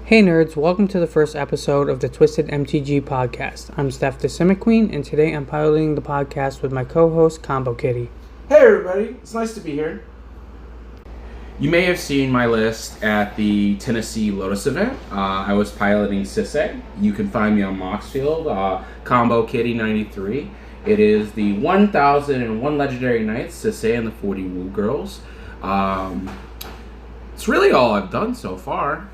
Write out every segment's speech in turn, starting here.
Hey nerds, welcome to the first episode of the Twisted MTG podcast. I'm Steph the SimicQueen, and today I'm piloting the podcast with my co-host Combokid. Hey everybody, it's nice to be here. You may have seen my list at the Tennessee Lotus event. I was piloting cedh. You can find me on Moxfield, Combokid93. It is the 1001 Legendary Knights, cedh and the 40 Woo Girls. It's really all I've done so far.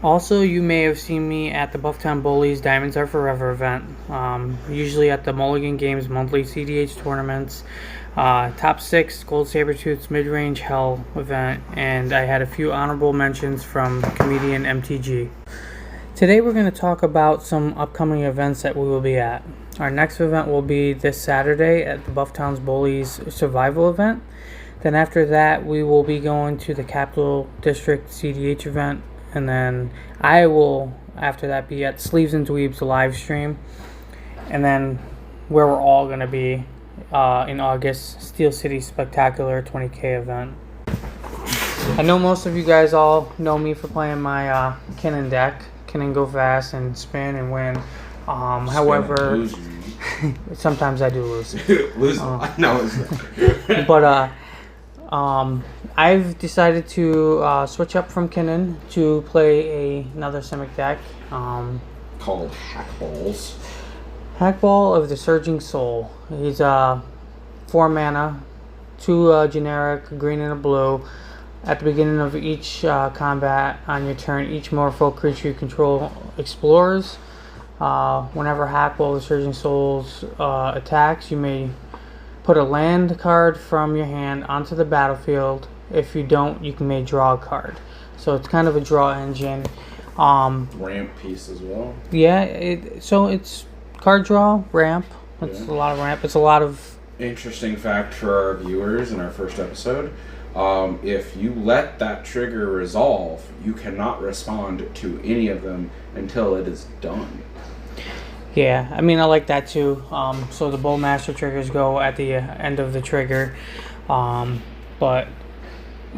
Also, you may have seen me at the Bufftown Bullies Diamonds Are Forever event, usually at the Mulligan Games monthly cedh tournaments, top 6 Gold Sabertooth's mid-range Hell event, and I had a few honorable mentions from comedian MTG. Today we're going to talk about some upcoming events that we will be at. Our next event will be this Saturday at the Bufftown's Bullies Survival event. Then after that we will be going to the Capital District cedh event. And then I will, after that, be at Sleeves and Dweebs live stream. And then where we're all going to be in August, Steel City Spectacular 20K event. I know most of you guys all know me for playing my Kinnan deck. Kinnan go fast and spin and win. However, sometimes I do lose. No, but I've decided to switch up from Kinnan to play another Simic deck called Hackballs. Hackball of the Surging Soul. He's 4 mana, 2 generic, green and a blue. At the beginning of each combat on your turn, each Morpho creature you control explores. Whenever Hackball of the Surging Souls attacks, you may put a land card from your hand onto the battlefield. If you don't, you may draw a card. So it's kind of a draw engine. Ramp piece as well. Yeah, so it's card draw, ramp. It's a lot of ramp. It's a lot of... Interesting fact for our viewers in our first episode. If you let that trigger resolve, you cannot respond to any of them until it is done. Yeah, I mean, I like that too. So the Bowmaster triggers go at the end of the trigger. But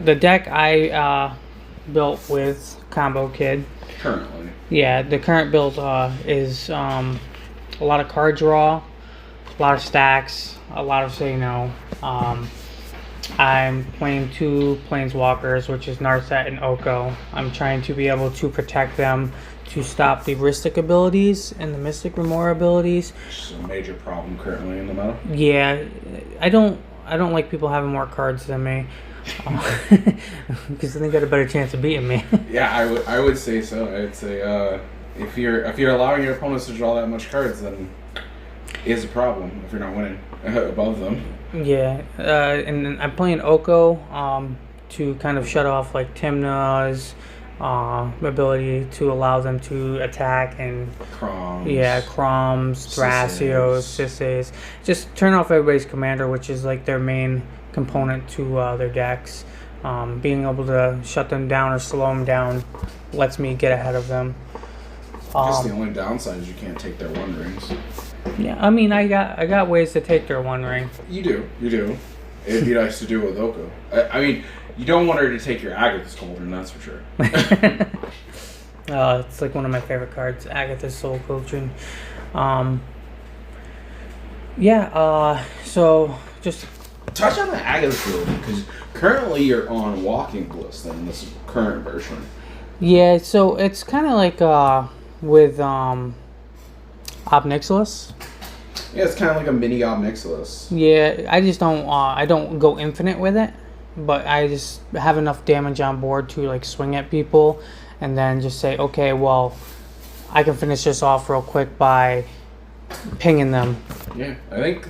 the deck I built with Combokid. Currently. Yeah, the current build is a lot of card draw, a lot of stacks, a lot of say no. I'm playing 2 Planeswalkers, which is Narset and Oko. I'm trying to be able to protect them to stop the Ristic abilities and the Mystic Remora abilities. Which is a major problem currently in the meta. Yeah, I don't like people having more cards than me, because then they got a better chance of beating me. Yeah, I would say so. I would say if you're allowing your opponents to draw that much cards, then it's a problem if you're not winning above them. Yeah, and then I'm playing Oko to kind of shut off like Timna's ability to allow them to attack, and Kroms, Thrasios, Sisseys. Just turn off everybody's commander, which is like their main component to their decks. Being able to shut them down or slow them down lets me get ahead of them. Just the only downside is you can't take their 1-rings. Yeah, I mean, I got ways to take their 1-ring. You do. It'd be nice to do it with Oko. I mean, you don't want her to take your Agatha's Cauldron, that's for sure. It's like one of my favorite cards, Agatha's Soul Cauldron. So just touch on the Agatha's Cauldron, because currently you're on Walking Bliss in this current version. Yeah, so it's kind of like with Obnixilis. Yeah, it's kind of like a mini Obnixilis. Yeah, I just don't. I don't go infinite with it, but I just have enough damage on board to like swing at people, and then just say, okay, well, I can finish this off real quick by pinging them. Yeah, I think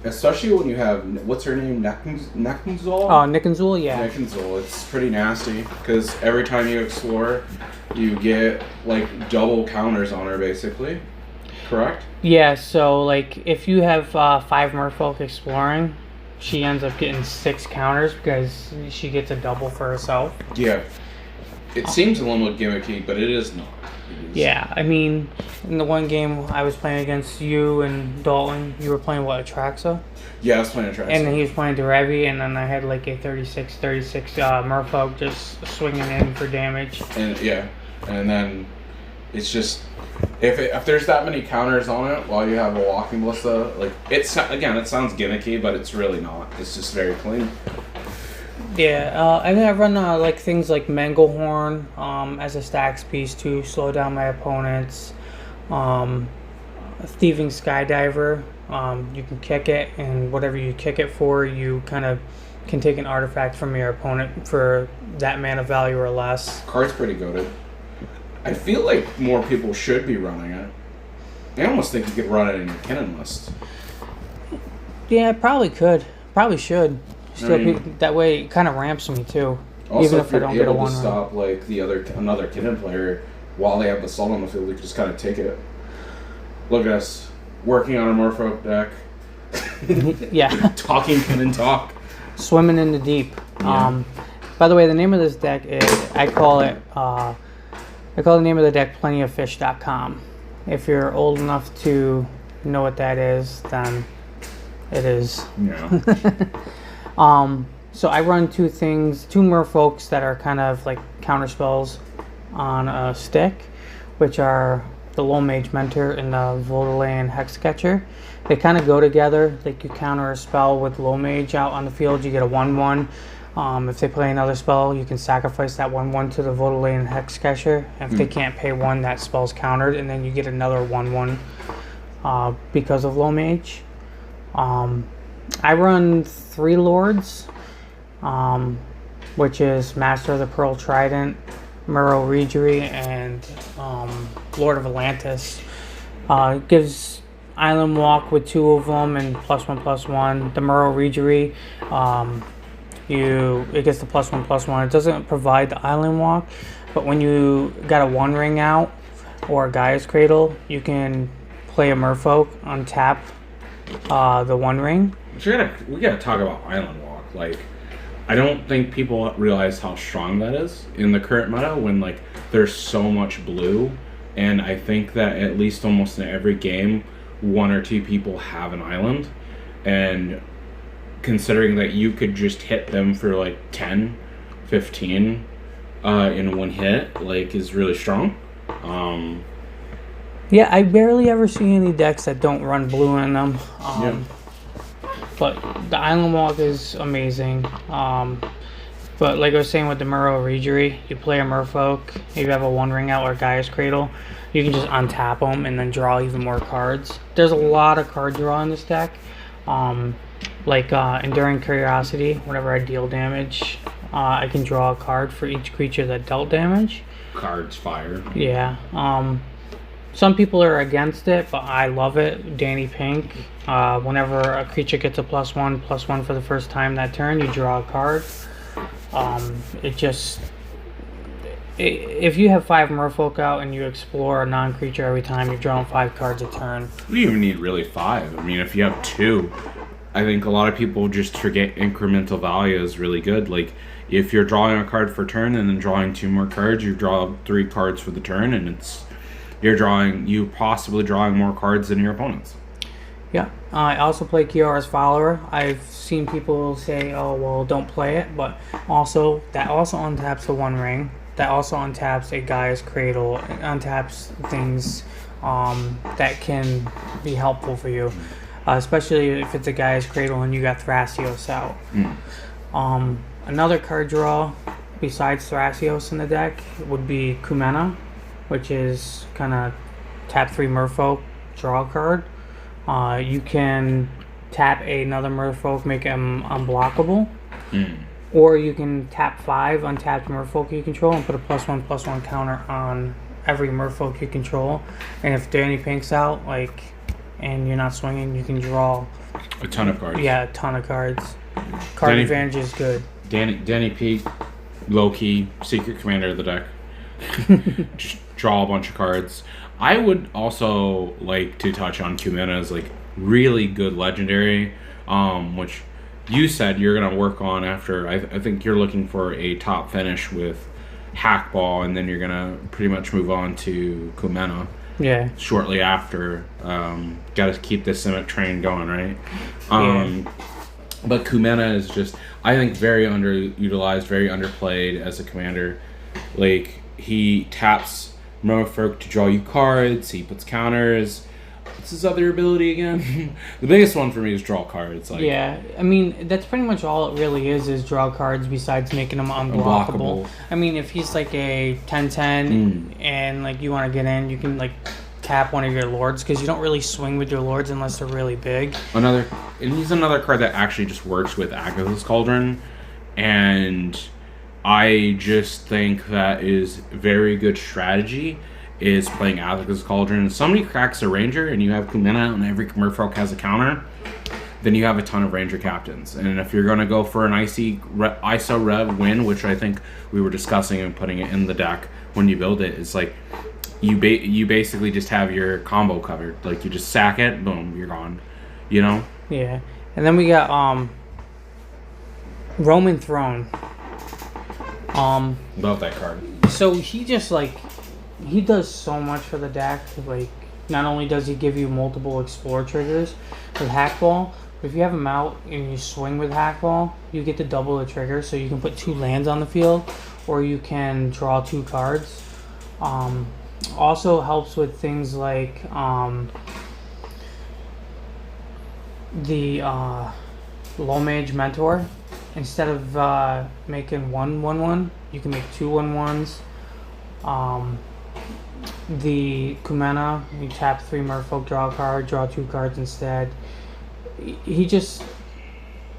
especially when you have, what's her name, Nekenzul? Oh, Nekenzul, yeah. Nekenzul, it's pretty nasty, because every time you explore, you get like double counters on her, basically. Correct? Yeah, so like if you have 5 Merfolk exploring, she ends up getting 6 counters because she gets a double for herself. Yeah. It seems a little gimmicky, but it is not. Yeah, I mean, in the one game I was playing against you and Dalton, you were playing what, Atraxa? Yeah, I was playing Atraxa. And then he was playing Derevi, and then I had like a 36 Merfolk just swinging in for damage. And yeah, and then it's just if there's that many counters on it while you have a walking ballista, like it sounds gimmicky, but it's really not. It's just very clean. Yeah, and then I run like things like Manglehorn as a stacks piece to slow down my opponents. Thieving Skydiver, you can kick it, and whatever you kick it for, you kind of can take an artifact from your opponent for that mana value or less. Card's pretty goated. I feel like more people should be running it. I almost think you could run it in your Kinnan list. Yeah, I probably could. Probably should. Still, I mean, that way it kind of ramps me too. Also, even if I don't you're get a able one to stop like another Kinnan player while they have the salt on the field, you can just kind of take it. Look at us working on a Merfolk deck. Yeah. Talking Kinnan talk. Swimming in the deep. Yeah. By the way, the name of this deck is I call the name of the deck plentyoffish.com. If you're old enough to know what that is, then it is. Yeah. So I run two merfolks that are kind of like counter spells on a stick, which are the Low Mage Mentor and the Vodalian Hexcatcher. They kind of go together. Like you counter a spell with Low Mage out on the field, you get a 1/1. If they play another spell, you can sacrifice that 1/1 to the Vodalian Hexcatcher. If they can't pay one, that spell's countered, and then you get another 1/1 because of Low Mage. I run 3 Lords, which is Master of the Pearl Trident, Muro Regery, and Lord of Atlantis. It gives Island Walk with 2 of them and +1/+1. The Muro Regery, it gets the +1/+1. It doesn't provide the Island Walk, but when you got a 1 ring out or a Gaia's Cradle, you can play a Merfolk, untap the 1 ring. We gotta talk about Island Walk. Like, I don't think people realize how strong that is in the current meta when like there's so much blue, and I think that at least almost in every game, 1 or 2 people have an island, and considering that you could just hit them for like 10, 15 in one hit, like, is really strong. Yeah, I barely ever see any decks that don't run blue in them. But the Island Walk is amazing. But like I was saying with the Muro Regery, you play a Merfolk, if you have a 1 ring out or Gaia's Cradle, you can just untap them and then draw even more cards. There's a lot of card draw in this deck. Like Enduring Curiosity, whenever I deal damage, I can draw a card for each creature that dealt damage. Cards fire. Yeah. Some people are against it, but I love it. Danny Pink. Whenever a creature gets a +1/+1 for the first time that turn, you draw a card. If you have 5 Merfolk out and you explore a non-creature every time, you're drawing 5 cards a turn. You don't even need really 5. I mean, if you have 2, I think a lot of people just forget incremental value is really good. Like, if you're drawing a card for turn and then drawing 2 more cards, you draw 3 cards for the turn, and you possibly drawing more cards than your opponents. Yeah. I also play Kiara's Follower. I've seen people say, oh, well, don't play it, but that also untaps the 1 ring. That also untaps a Gaia's Cradle. It untaps things that can be helpful for you, especially if it's a Gaia's Cradle and you got Thrasios out. Another card draw besides Thrasios in the deck would be Kumena, which is kind of tap 3 Merfolk, draw a card. You can tap another Merfolk, make him unblockable. Or you can tap 5 untapped Merfolk you control and put a +1/+1 counter on every Merfolk you control. And if Danny Pink's out, and you're not swinging, you can draw a ton of cards. Yeah, a ton of cards. Card advantage is good. Danny Pink, low-key, secret commander of the deck. Just draw a bunch of cards. I would also like to touch on Kumena's really good legendary, which you said you're going to work on after. I think you're looking for a top finish with Hackball, and then you're gonna pretty much move on to Kumena. Yeah. Shortly after, got to keep the Simic train going, right? But Kumena is just, I think, very underutilized, very underplayed as a commander. Like, he taps Merfolk to draw you cards, he puts counters. What's his other ability again? The biggest one for me is draw cards. Like, yeah, I mean, that's pretty much all it really is draw cards besides making them unblockable. I mean, if he's like a 10-10 and like you want to get in, you can like tap one of your lords because you don't really swing with your lords unless they're really big. And he's another card that actually just works with Agatha's Cauldron, and I just think that is very good strategy. Is playing Agatha's Cauldron. If somebody cracks a Ranger and you have Kumena and every Merfolk has a counter, then you have a ton of Ranger captains. And if you're going to go for an ISO Rev win, which I think we were discussing and putting it in the deck when you build it, it's like you basically just have your combo covered. Like, you just sack it, boom, you're gone. You know? Yeah. And then we got Roman Throne. Love that card. So he just like... He does so much for the deck. Like, not only does he give you multiple explore triggers with Hackball, but if you have him out and you swing with Hackball, you get to double the trigger, so you can put 2 lands on the field, or you can draw 2 cards. Also helps with things like the Low Mage Mentor. Instead of making 1/1/1, you can make 2 1/1s. The Kumena, you tap 3 Merfolk, draw a card, draw 2 cards instead. He just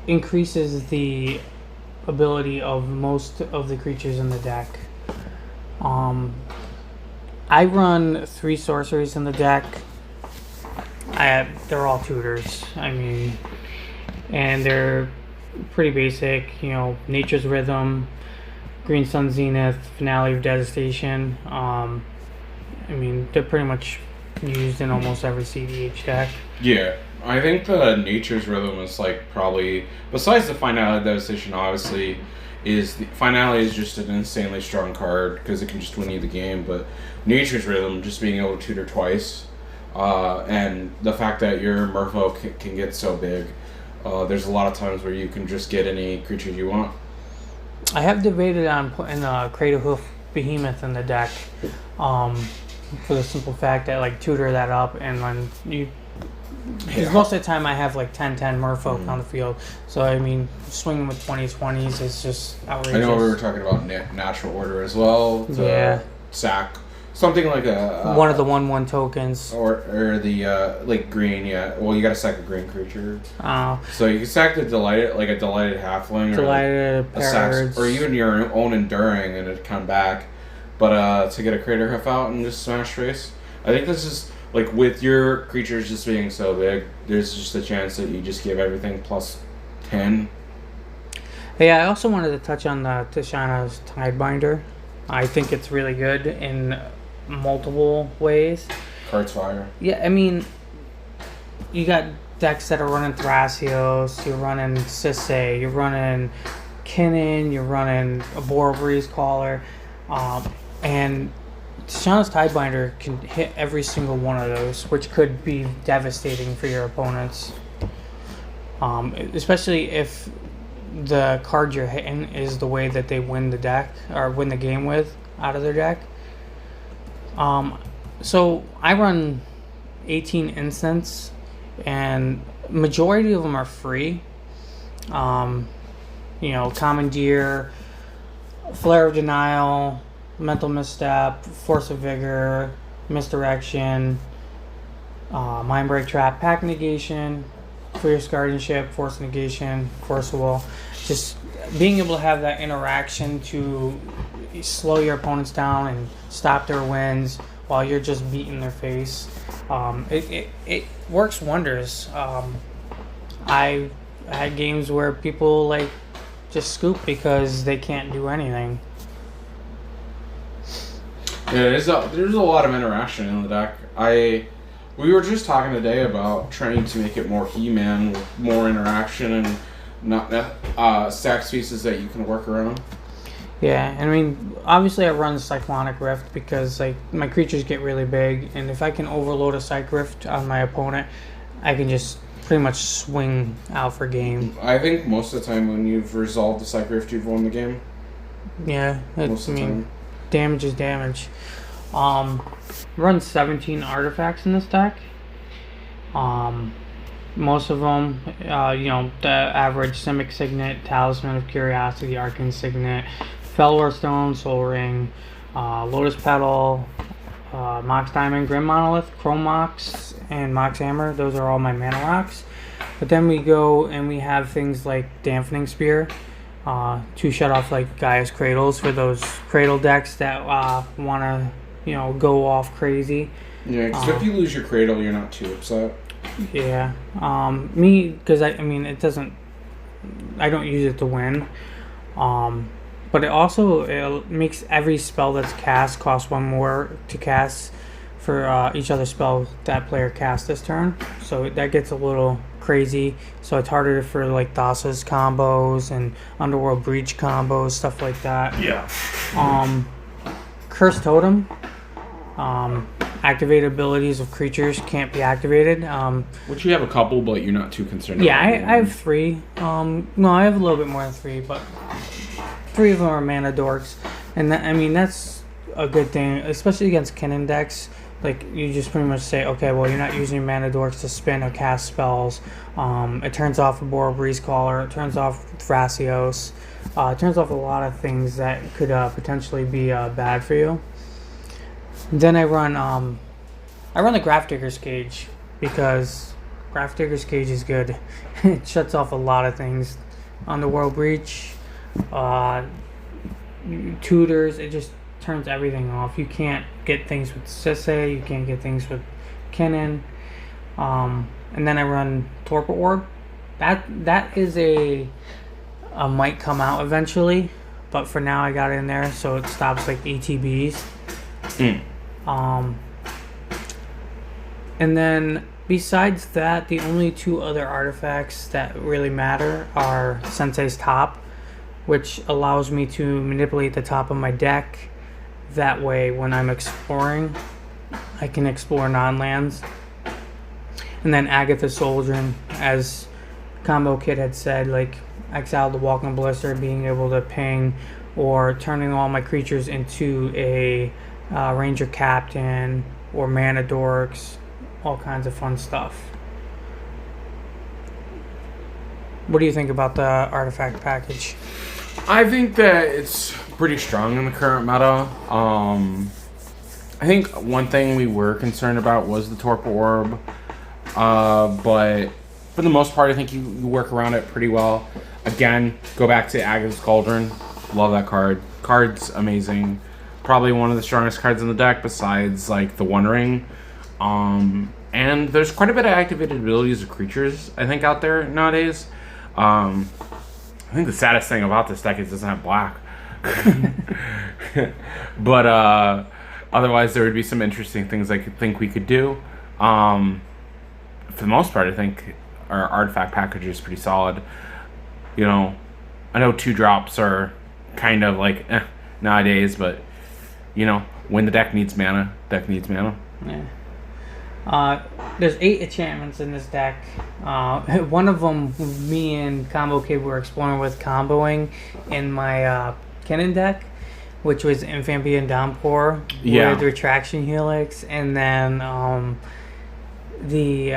increases the ability of most of the creatures in the deck. I run 3 sorceries in the deck. They're all tutors. I mean, and they're pretty basic. You know, Nature's Rhythm, Green Sun Zenith, Finale of Devastation. I mean, they're pretty much used in almost every CDH deck. Yeah, I think the Nature's Rhythm is like probably, besides the Finale of Devastation, obviously, Finale is just an insanely strong card because it can just win you the game. But Nature's Rhythm, just being able to tutor twice, and the fact that your Merfolk can get so big, there's a lot of times where you can just get any creature you want. I have debated on putting a Cradle Hoof Behemoth in the deck. For the simple fact that, like, tutor that up, and when you... Because most of the time I have, like, 10-10 Merfolk on the field. So, I mean, swinging with 20/20s is just outrageous. I know we were talking about Natural Order as well. To sack something like a... one of the 1/1 tokens. Or the, like, green, yeah. Well, you gotta sack a green creature. Oh. So you can sack the Delighted, like a Delighted Halfling. Delighted, or Sax, or even your own Enduring, and it'd come back. But to get a Crater Hoof out and just smash face, I think this is, like, with your creatures just being so big, there's just a chance that you just give everything plus 10. Yeah, I also wanted to touch on the Tishana's Tidebinder. I think it's really good in multiple ways. Cards fire. Yeah, I mean, you got decks that are running Thrasios, you're running cedh, you're running Kinnan, you're running a Boreal Caller, and Tishana's Tidebinder can hit every single one of those, which could be devastating for your opponents. Especially if the card you're hitting is the way that they win the deck, or win the game with, out of their deck. So I run 18 instants, and majority of them are free. You know, Commandeer, Flare of Denial, Mental Misstep, Force of Vigor, Misdirection, Mindbreak Trap, Pack Negation, Fierce Guardianship, Force Negation, Force Will. Just being able to have that interaction to slow your opponents down and stop their wins while you're just beating their face. It works wonders. I had games where people like just scoop because they can't do anything. Yeah, there's a lot of interaction in the deck. We were just talking today about trying to make it more He-Man with more interaction and not stack pieces that you can work around. Yeah, I mean, obviously I run Cyclonic Rift because like my creatures get really big, and if I can overload a Cyc Rift on my opponent, I can just pretty much swing out for game. I think most of the time when you've resolved the Cyc Rift, you've won the game. Yeah, Most of the time. damage is damage. Run 17 artifacts in this deck. Most of them, the average Simic Signet, Talisman of Curiosity, Arcane Signet, Fellwar Stone, Soul Ring, Lotus Petal, Mox Diamond, Grim Monolith, Chrome Mox, and Mox Hammer. Those are all my mana rocks. But then we go and we have things like Dampening Spear to shut off like Gaia's Cradles for those Cradle decks that want to, go off crazy. Yeah, because if you lose your Cradle, you're not too upset. Yeah. Me, because I mean, it doesn't. I don't use it to win. But it makes every spell that's cast cost one more to cast for each other spell that player casts this turn. So that gets a little crazy. So it's harder for like Thassa's combos and Underworld Breach combos, stuff like that. Yeah. Curse Totem. Activated abilities of creatures can't be activated. Which you have a couple, but you're not too concerned. Yeah, about I have 3. No, I have a little bit more than 3, but 3 of them are mana dorks, and that's a good thing, especially against Kinnan decks. Like you just pretty much say, okay, well you're not using mana dorks to spin or cast spells. It turns off a Boral Breeze Caller. It turns off Thrasios. It turns off a lot of things that could potentially be bad for you. Then I run the Grafdigger's Cage because Grafdigger's Cage is good. It shuts off a lot of things. Underworld Breach, tutors, it just turns everything off. You can't get things with cedh, you can't get things with Kinnan. And then I run Torpor Orb. That is a might come out eventually, but for now I got it in there so it stops like ETBs. And then besides that, the only 2 other artifacts that really matter are Sensei's Top, which allows me to manipulate the top of my deck. That way, when I'm exploring, I can explore non-lands. And then Agatha's Soldrin, as Combokid had said, like exile the Walking Blister, being able to ping, or turning all my creatures into a Ranger Captain or Mana Dorks, all kinds of fun stuff. What do you think about the artifact package? I think that it's pretty strong in the current meta. I think one thing we were concerned about was the Torpor Orb, but for the most part, I think you work around it pretty well. Again, go back to Agatha's Cauldron. Love that card. Card's amazing. Probably one of the strongest cards in the deck besides like the One Ring. And there's quite a bit of activated abilities of creatures, I think, out there nowadays. I think the saddest thing about this deck is it doesn't have black. But otherwise, there would be some interesting things I could think we could do. For the most part, I think our artifact package is pretty solid. You know, I know 2-drops are kind of like nowadays, but you know, when the deck needs mana, deck needs mana. Yeah. There's 8 enchantments in this deck. One of them, me and Combokid were exploring with comboing in my Kinnan deck, which was Amphibian Downpour with Retraction Helix, and then the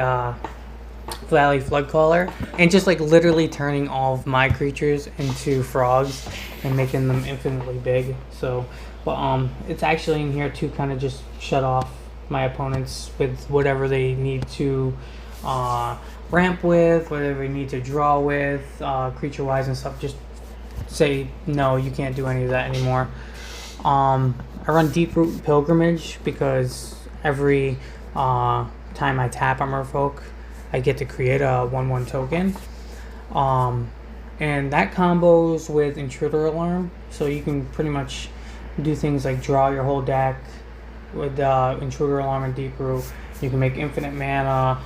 Valley Floodcaller, and just like literally turning all of my creatures into frogs and making them infinitely big. So, but it's actually in here to kind of just shut off my opponents with whatever they need to ramp with, whatever they need to draw with, creature wise and stuff. Just say no, you can't do any of that anymore. I run Deeproot Pilgrimage because every time I tap a Merfolk, I get to create a 1/1 token. And that combos with Intruder Alarm, so you can pretty much do things like draw your whole deck with Intruder Alarm and Deeproot. You can make infinite mana,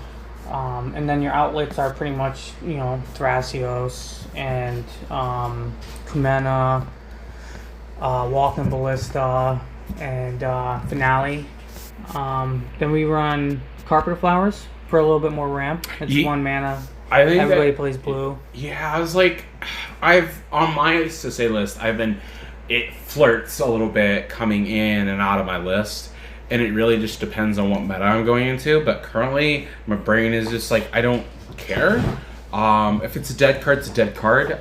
and then your outlets are pretty much, you know, Thrasios and Kumena, Walking Ballista, and Finale. Then we run Carpet of Flowers for a little bit more ramp. It's 1 mana. I think Everybody plays blue. Yeah, I was like, on my to say list, it flirts a little bit coming in and out of my list, and it really just depends on what meta I'm going into. But currently, my brain is just like, I don't care. If it's a dead card, it's a dead card.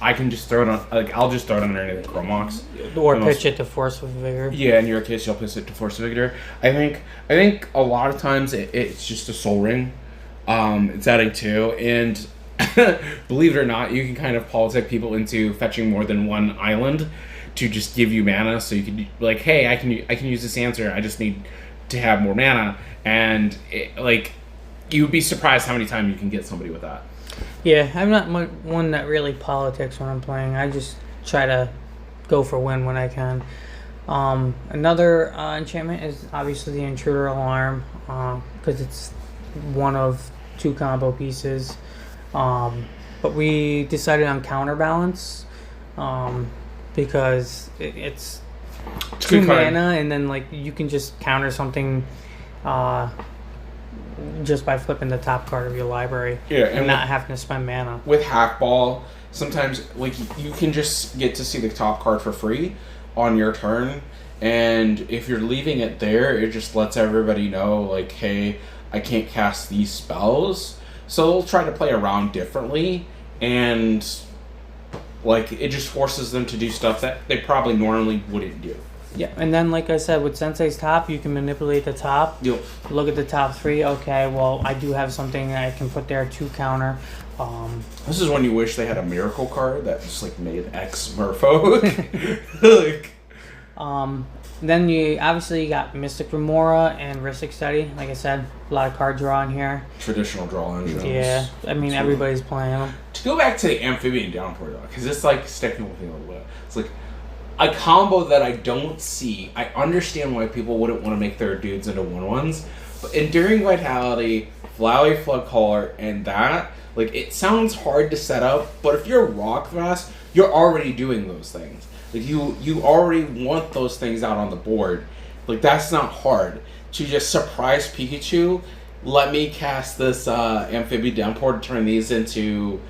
I can just throw it on, like, I'll just throw it on underneath the Chromox. Or pitch it to Force of Vigor. Yeah, in your case, you'll pitch it to Force of Vigor. I think a lot of times it's just a Soul Ring. It's adding 2, and believe it or not, you can kind of politic people into fetching more than 1 island to just give you mana, so you can be like, hey, I can use this answer. I just need to have more mana, and you would be surprised how many times you can get somebody with that. Yeah, I'm not one that really politics when I'm playing. I just try to go for win when I can. Another enchantment is obviously the Intruder Alarm, because it's one of 2 combo pieces. But we decided on Counterbalance, because it's 2 mana, and then you can just counter something just by flipping the top card of your library, and not having to spend mana. With Hackball, sometimes you can just get to see the top card for free on your turn, and if you're leaving it there, it just lets everybody know, hey, I can't cast these spells. So they'll try to play around differently, and it just forces them to do stuff that they probably normally wouldn't do. Yeah, and then like I said, with Sensei's top, you can manipulate the top. Yep. Look at the top 3. Okay, well, I do have something that I can put there to counter. This is when you wish they had a miracle card that just made X Merfolk. Then you got Mystic Remora and Rhystic Study. Like I said, a lot of card draw in here. Traditional draw engines. Yeah, I mean, everybody's playing them. To go back to the Amphibian Downpour, though, because it's sticking with me a little bit. It's a combo that I don't see. I understand why people wouldn't want to make their dudes into 1/1s, but Enduring Vitality, Flowey Floodcaller, and that, it sounds hard to set up, but if you're rock fast, you're already doing those things. You already want those things out on the board. That's not hard. To just surprise Pikachu, let me cast this Amphibian Downpour to turn these into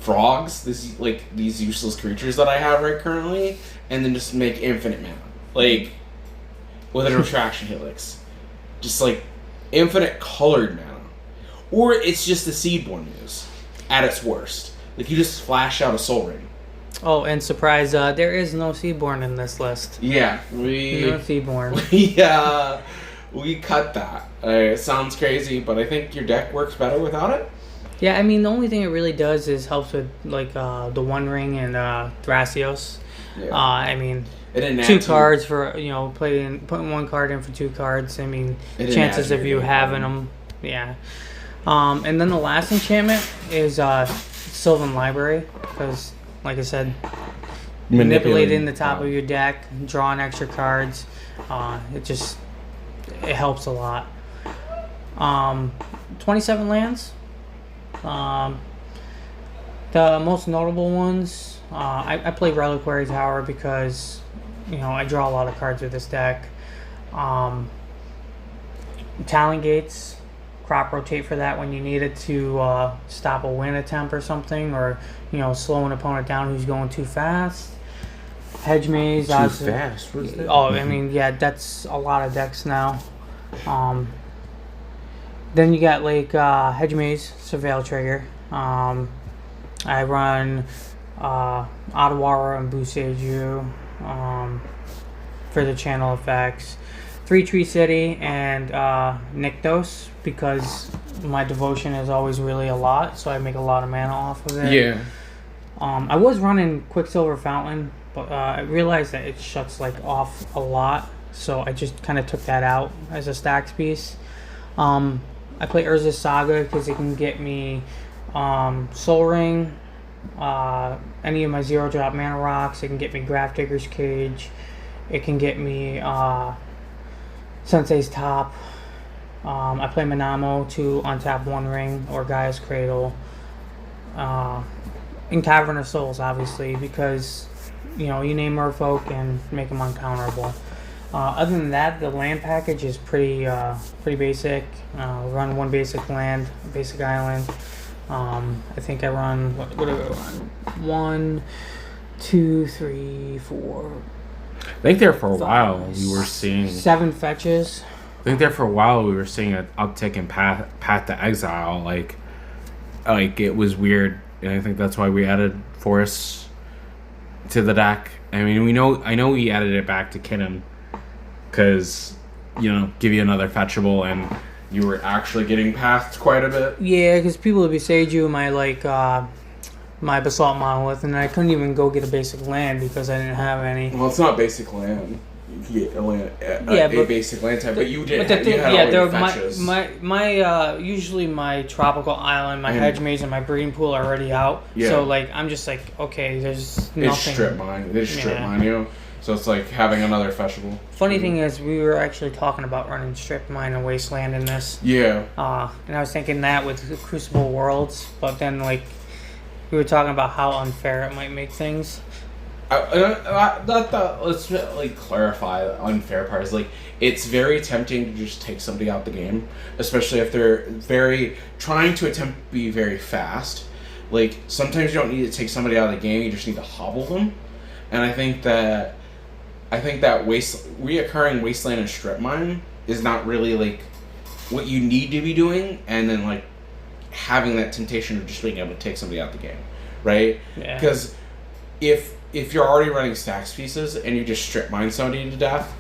frogs, these useless creatures that I have right currently, and then just make infinite mana. With an Retraction Helix. Just infinite colored mana. Or it's just the Seedborn Muse at its worst. You just flash out a Soul Ring. Oh, and surprise, there is no Seedborn in this list. Yeah, no Seedborn. We cut that. It sounds crazy, but I think your deck works better without it. Yeah, I mean, the only thing it really does is helps with the One Ring and Thrasios. Yeah. I mean, 2 cards for putting 1 card in for 2 cards. I mean, chances of you having them, yeah. And then the last enchantment is Sylvan Library, because, like I said, manipulating the top of your deck, drawing extra cards, it helps a lot. 27 lands. The most notable ones, I play Reliquary Tower because, I draw a lot of cards with this deck. Talon Gates, crop rotate for that when you need it to stop a win attempt or something, or slow an opponent down who's going too fast. Hedge Maze. Too fast? What is that? Oh, I mean, yeah, that's a lot of decks now. Then you got Hedge Maze, Surveil Trigger. I run Ottawara and Buseju for the channel effects. 3 Tree City and Nykthos, because my devotion is always really a lot, so I make a lot of mana off of it. Yeah. I was running Quicksilver Fountain, but I realized that it shuts off a lot, so I just kind of took that out as a stacks piece. I play Urza's Saga because it can get me Soul Ring, any of my 0-drop mana rocks. It can get me Grafdigger's Cage. It can get me Sensei's Top. I play Manamo to untap 1 ring or Gaia's Cradle. In Cavern of Souls, obviously, because you name Merfolk and make them uncounterable. Other than that, the land package is pretty basic. Run one basic land, basic island. I think I run what do I run? 1, 2, 3, 4. I think there for a while we were seeing 7 fetches. I think there for a while we were seeing an uptick in Path to Exile. Like it was weird, and I think that's why we added forests to the deck. I mean, I know we added it back to Kinnan because give you another fetchable, and you were actually getting pathed quite a bit. Yeah, because people would besage you my my Basalt Monolith, and I couldn't even go get a basic land because I didn't have any. Well, it's not basic land. You can get a basic land type, but you did. But You had all your my fetches. my usually my tropical island, my hedge maze, and my breeding pool are already out. Yeah. So I'm just okay, there's nothing. It's strip mine. They just strip mine you. So it's like having another festival. Funny thing is, we were actually talking about running strip mine and wasteland in this. Yeah. And I was thinking that with Crucible Worlds, but then we were talking about how unfair it might make things. Let's clarify the unfair part. Is it's very tempting to just take somebody out the game, especially if they're trying to attempt to be very fast. Sometimes you don't need to take somebody out of the game; you just need to hobble them. And I think that reoccurring wasteland and strip mine is not really what you need to be doing, and then having that temptation of just being able to take somebody out the game, right? Yeah. Because if you're already running stacks pieces and you just strip mine somebody to death,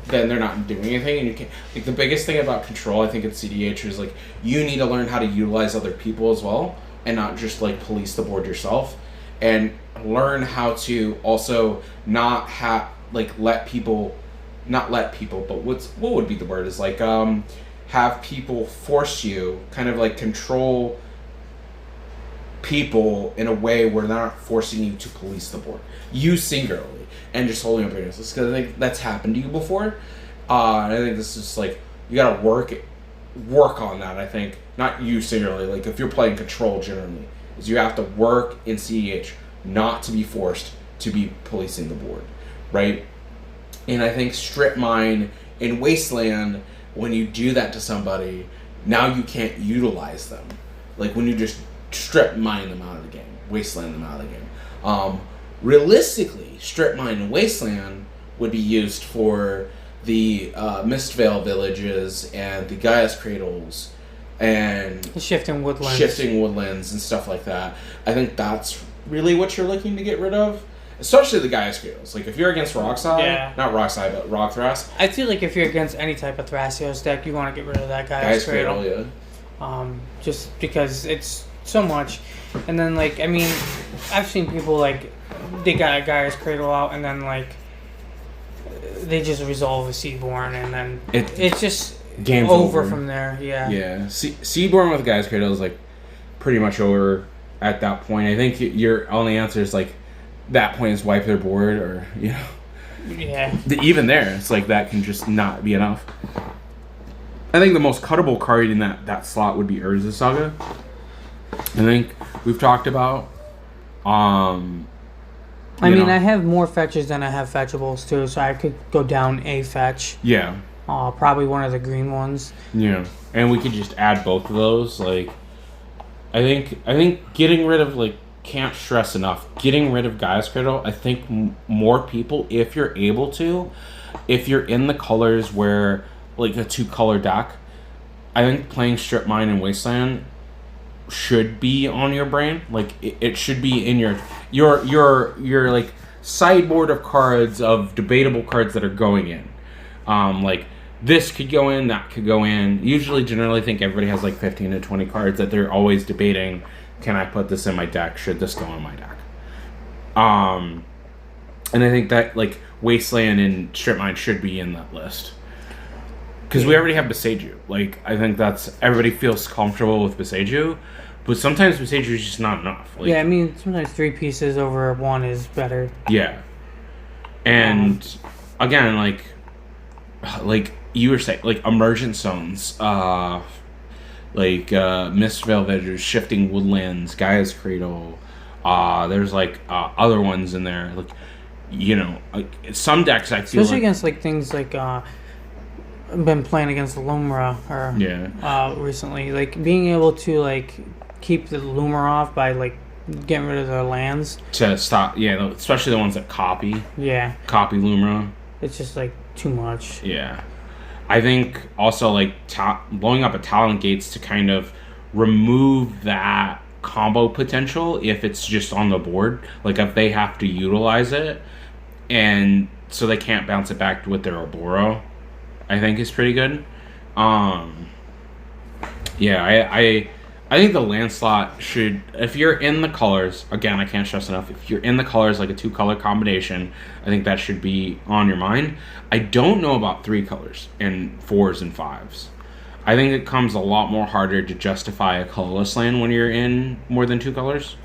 then they're not doing anything, and you can't. The biggest thing about control, I think, at cedh is you need to learn how to utilize other people as well, and not just police the board yourself, and learn how to also not have let people, but what would be the word is have people force you, kind of control people in a way where they're not forcing you to police the board. You singularly, and just holding up your nose. Because I think that's happened to you before. And I think this is you gotta work on that, I think. Not you singularly, if you're playing control generally, is you have to work in cedh not to be forced to be policing the board, right? And I think strip mine in wasteland, when you do that to somebody, now you can't utilize them. When you just strip mine them out of the game, wasteland them out of the game. Realistically, strip mine and wasteland would be used for the Mistvale villages and the Gaia's Cradles and The shifting woodlands and stuff like that. I think that's really what you're looking to get rid of, especially the Gaia's Cradles. If you're against Rockside, not Rockside, but Rock Thras. I feel if you're against any type of Thrasios deck, you want to get rid of that Gaia's Cradle. Yeah. Just because it's so much. And then I've seen people they got a Gaia's Cradle out, and then they just resolve a Seaborn, and then it's just game's over from there. Yeah. Yeah. Seaborn with Gaia's Cradle is pretty much over at that point. I think your only answer is that point is wipe their board, or Yeah. Even there, it's that can just not be enough. I think the most cuttable card in that slot would be Urza Saga. I think we've talked about. I have more fetches than I have fetchables too, so I could go down a fetch. Yeah. Probably one of the green ones. Yeah, and we could just add both of those. I think getting rid of can't stress enough. Getting rid of Gaia's Cradle. I think more people, if you're able to, if you're in the colors where a 2-color deck, I think playing strip mine and wasteland should be on your brain. It should be in your sideboard of cards, of debatable cards that are going in. This could go in, that could go in. Generally think everybody has 15 to 20 cards that they're always debating. Can I put this in my deck? Should this go in my deck? And I think that wasteland and strip mine should be in that list. Because we already have Beseiju. I think that's... Everybody feels comfortable with Beseiju. But sometimes Beseiju is just not enough. Sometimes 3 pieces over 1 is better. Yeah. And, again, you were saying, Emergent Zones, Mistvale Villages, Shifting Woodlands, Gaia's Cradle, there's, other ones in there. some decks I feel especially like, against like things like been playing against Lumra recently, like being able to like keep the Lumra off by like getting rid of their lands to stop, especially the ones that copy Lumra. it's just like too much. Yeah. I think also like blowing up a Talent Gates to kind of remove that combo potential if it's just on the board, like if they have to utilize it and so they can't bounce it back with their Oboro, I think is pretty good. I think the land slot should, if you're in the colors, again, I can't stress enough, if you're in the colors, like a 2-color combination, I think that should be on your mind. I don't know about 3 colors and 4s and 5s. I think it comes a lot more harder to justify a colorless land when you're in more than 2 colors.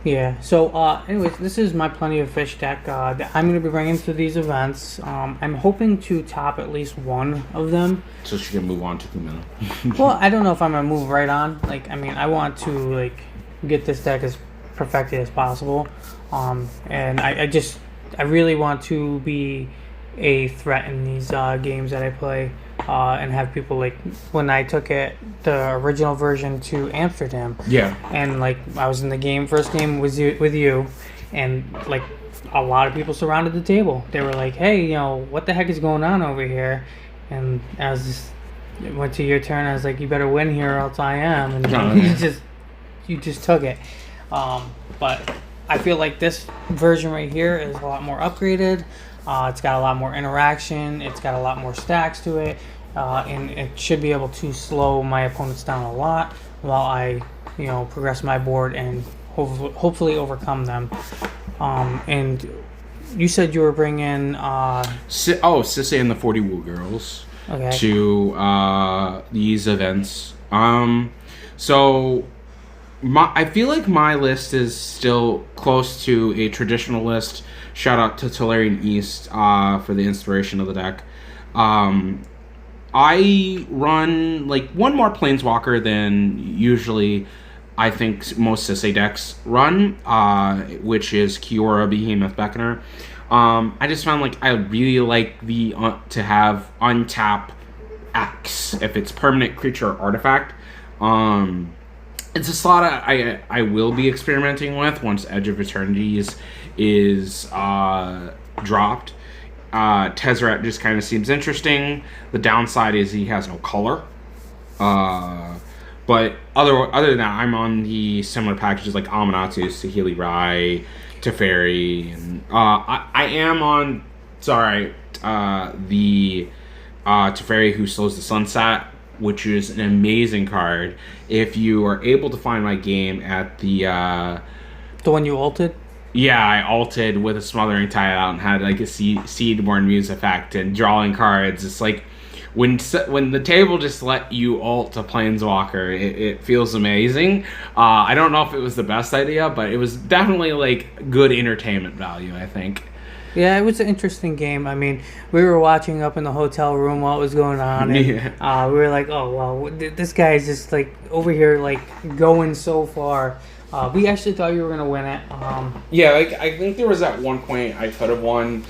Yeah. So, anyways, this is my Plenty of Fish deck that I'm going to be bringing to these events. I'm hoping to top at least one of them. So she can move on to Kumina. Well, I don't know if I'm going to move right on. Like, I mean, I want to, like, get this deck as perfected as possible. And I really want to be a threat in these games that I play. And have people like when I took the original version to Amsterdam. Yeah. And like I was in the first game with you, and like a lot of people surrounded the table. They were like, "Hey, what the heck is going on over here?" And it went to your turn. I was like, "You better win here, or else I am." And you just took it. But I feel like this version right here is a lot more upgraded. It's got a lot more interaction. It's got a lot more stacks to it. And it should be able to slow my opponents down a lot while I, progress my board and hopefully overcome them. And you said you were bringing... Sisse and the 40 Woo Girls to these events. So... I feel like my list is still close to a traditional list. Shout out to Tolarian East for the inspiration of the deck. I run like one more Planeswalker than usually I think most Sisse decks run, which is Kiora Behemoth Beckoner. I just found like I really like to have untap X if it's permanent creature or artifact. It's a slot I will be experimenting with once Edge of Eternities is dropped. Tezzeret just kind of seems interesting. The downside is he has no color. But other than that, I'm on the similar packages like Aminatou, Saheeli Rai, Teferi, and I am on the Teferi Who Slows the Sunset, which is an amazing card. If you are able to find my game at the one you ulted? Yeah, I ulted with a Smothering Tide out and had like a Seedborn Muse effect and drawing cards. It's like when the table just let you ult a Planeswalker, it feels amazing. I don't know if it was the best idea, but it was definitely like good entertainment value, I think. Yeah, it was an interesting game. I mean, we were watching up in the hotel room while it was going on, and we were like, "Oh, well, this guy is just like over here, like going so far." We actually thought you were gonna win it. I think there was at one point I could have won.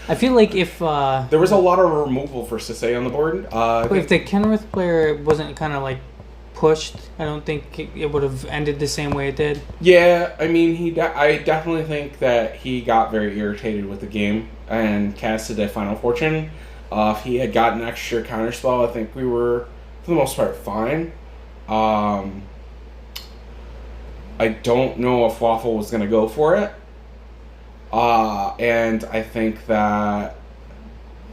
I feel like if there was a lot of removal for Sisse on the board. If the Kenrith player wasn't kind of like pushed, I don't think it would have ended the same way it did. Yeah, I mean, I definitely think that he got very irritated with the game and casted a Final Fortune. If he had gotten extra counterspell, I think we were, for the most part, fine. I don't know if Waffle was going to go for it. And I think that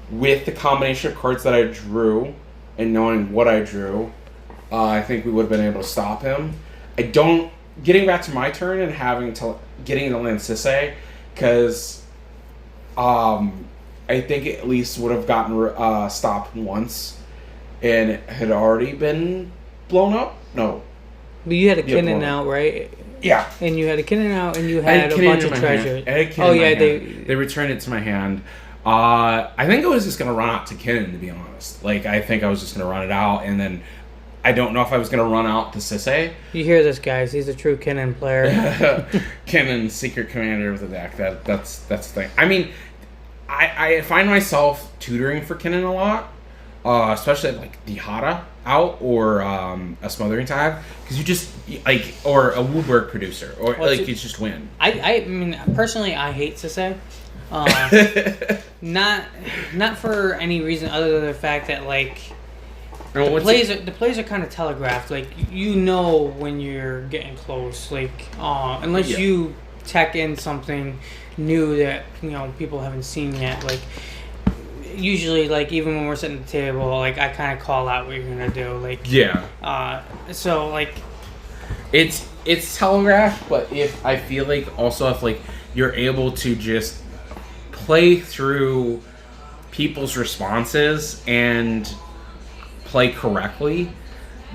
with the combination of cards that I drew and knowing what I drew, I think we would have been able to stop him. Getting back to my turn and getting to land Sisse, because I think it at least would have gotten stopped once, and it had already been blown up. No. But you had a Kinnan out, right? Yeah. And you had a Kinnan out, and you had a bunch of treasure. They returned it to my hand. I think I was just going to run out to Kinnan, to be honest. Like, I think I was just going to run it out, and then I don't know if I was going to run out the cedh. You hear this, guys? He's a true Kinnan player. Kinnan, secret commander of the deck. That's the thing. I mean, I find myself tutoring for Kinnan a lot, especially like the Hada out or a Smothering Tag, because you just like, or a Wooburg producer, or like you just win. I mean, personally, I hate cedh. Not for any reason other than the fact that like the plays are kind of telegraphed. Like you know when you're getting close. Like unless you tech in something new that people haven't seen yet. Like usually, like even when we're sitting at the table, like I kind of call out what you're gonna do. Like so like it's telegraphed, but if I feel like also if like you're able to just play through people's responses and play correctly,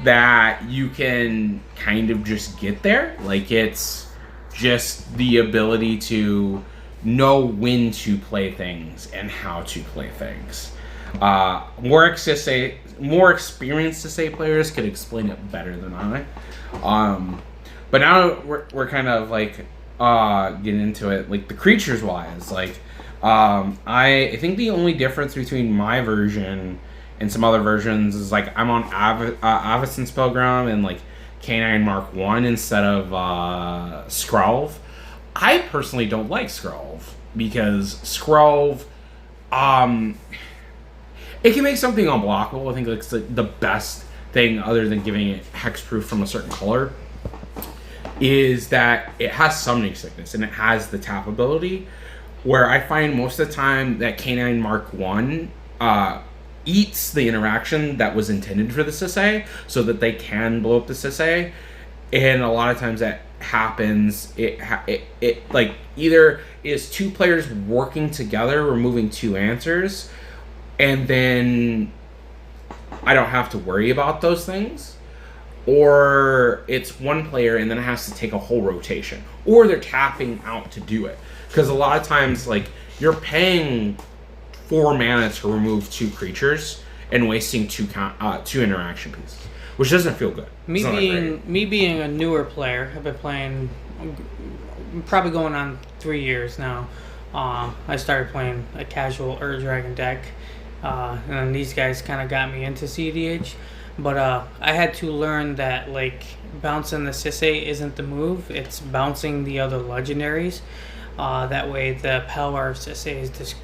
that you can kind of just get there. Like it's just the ability to know when to play things and how to play things. More experienced cedh players could explain it better than I. But now we're kind of like getting into it, like the creatures wise. Like I think the only difference between my version and some other versions is like I'm on Avacyn's Pilgrim and like K9 Mark 1 instead of Skrelv. I personally don't like Skrelv because Skrelv it can make something unblockable. I think it's the best thing other than giving it hexproof from a certain color is that it has Summoning Sickness and it has the tap ability, where I find most of the time that K9 Mark 1 eats the interaction that was intended for the cedh so that they can blow up the cedh, and a lot of times that happens, it like either is two players working together removing two answers, and then I don't have to worry about those things, or it's one player and then it has to take a whole rotation, or they're tapping out to do it, because a lot of times like you're paying 4 mana to remove 2 creatures and wasting 2 interaction pieces, which doesn't feel good. Me being a newer player, I've been playing probably going on 3 years now. I started playing a casual Dragon deck, and then these guys kind of got me into cedh. But I had to learn that like bouncing the cedh isn't the move; it's bouncing the other legendaries. That way, the power of cedh is just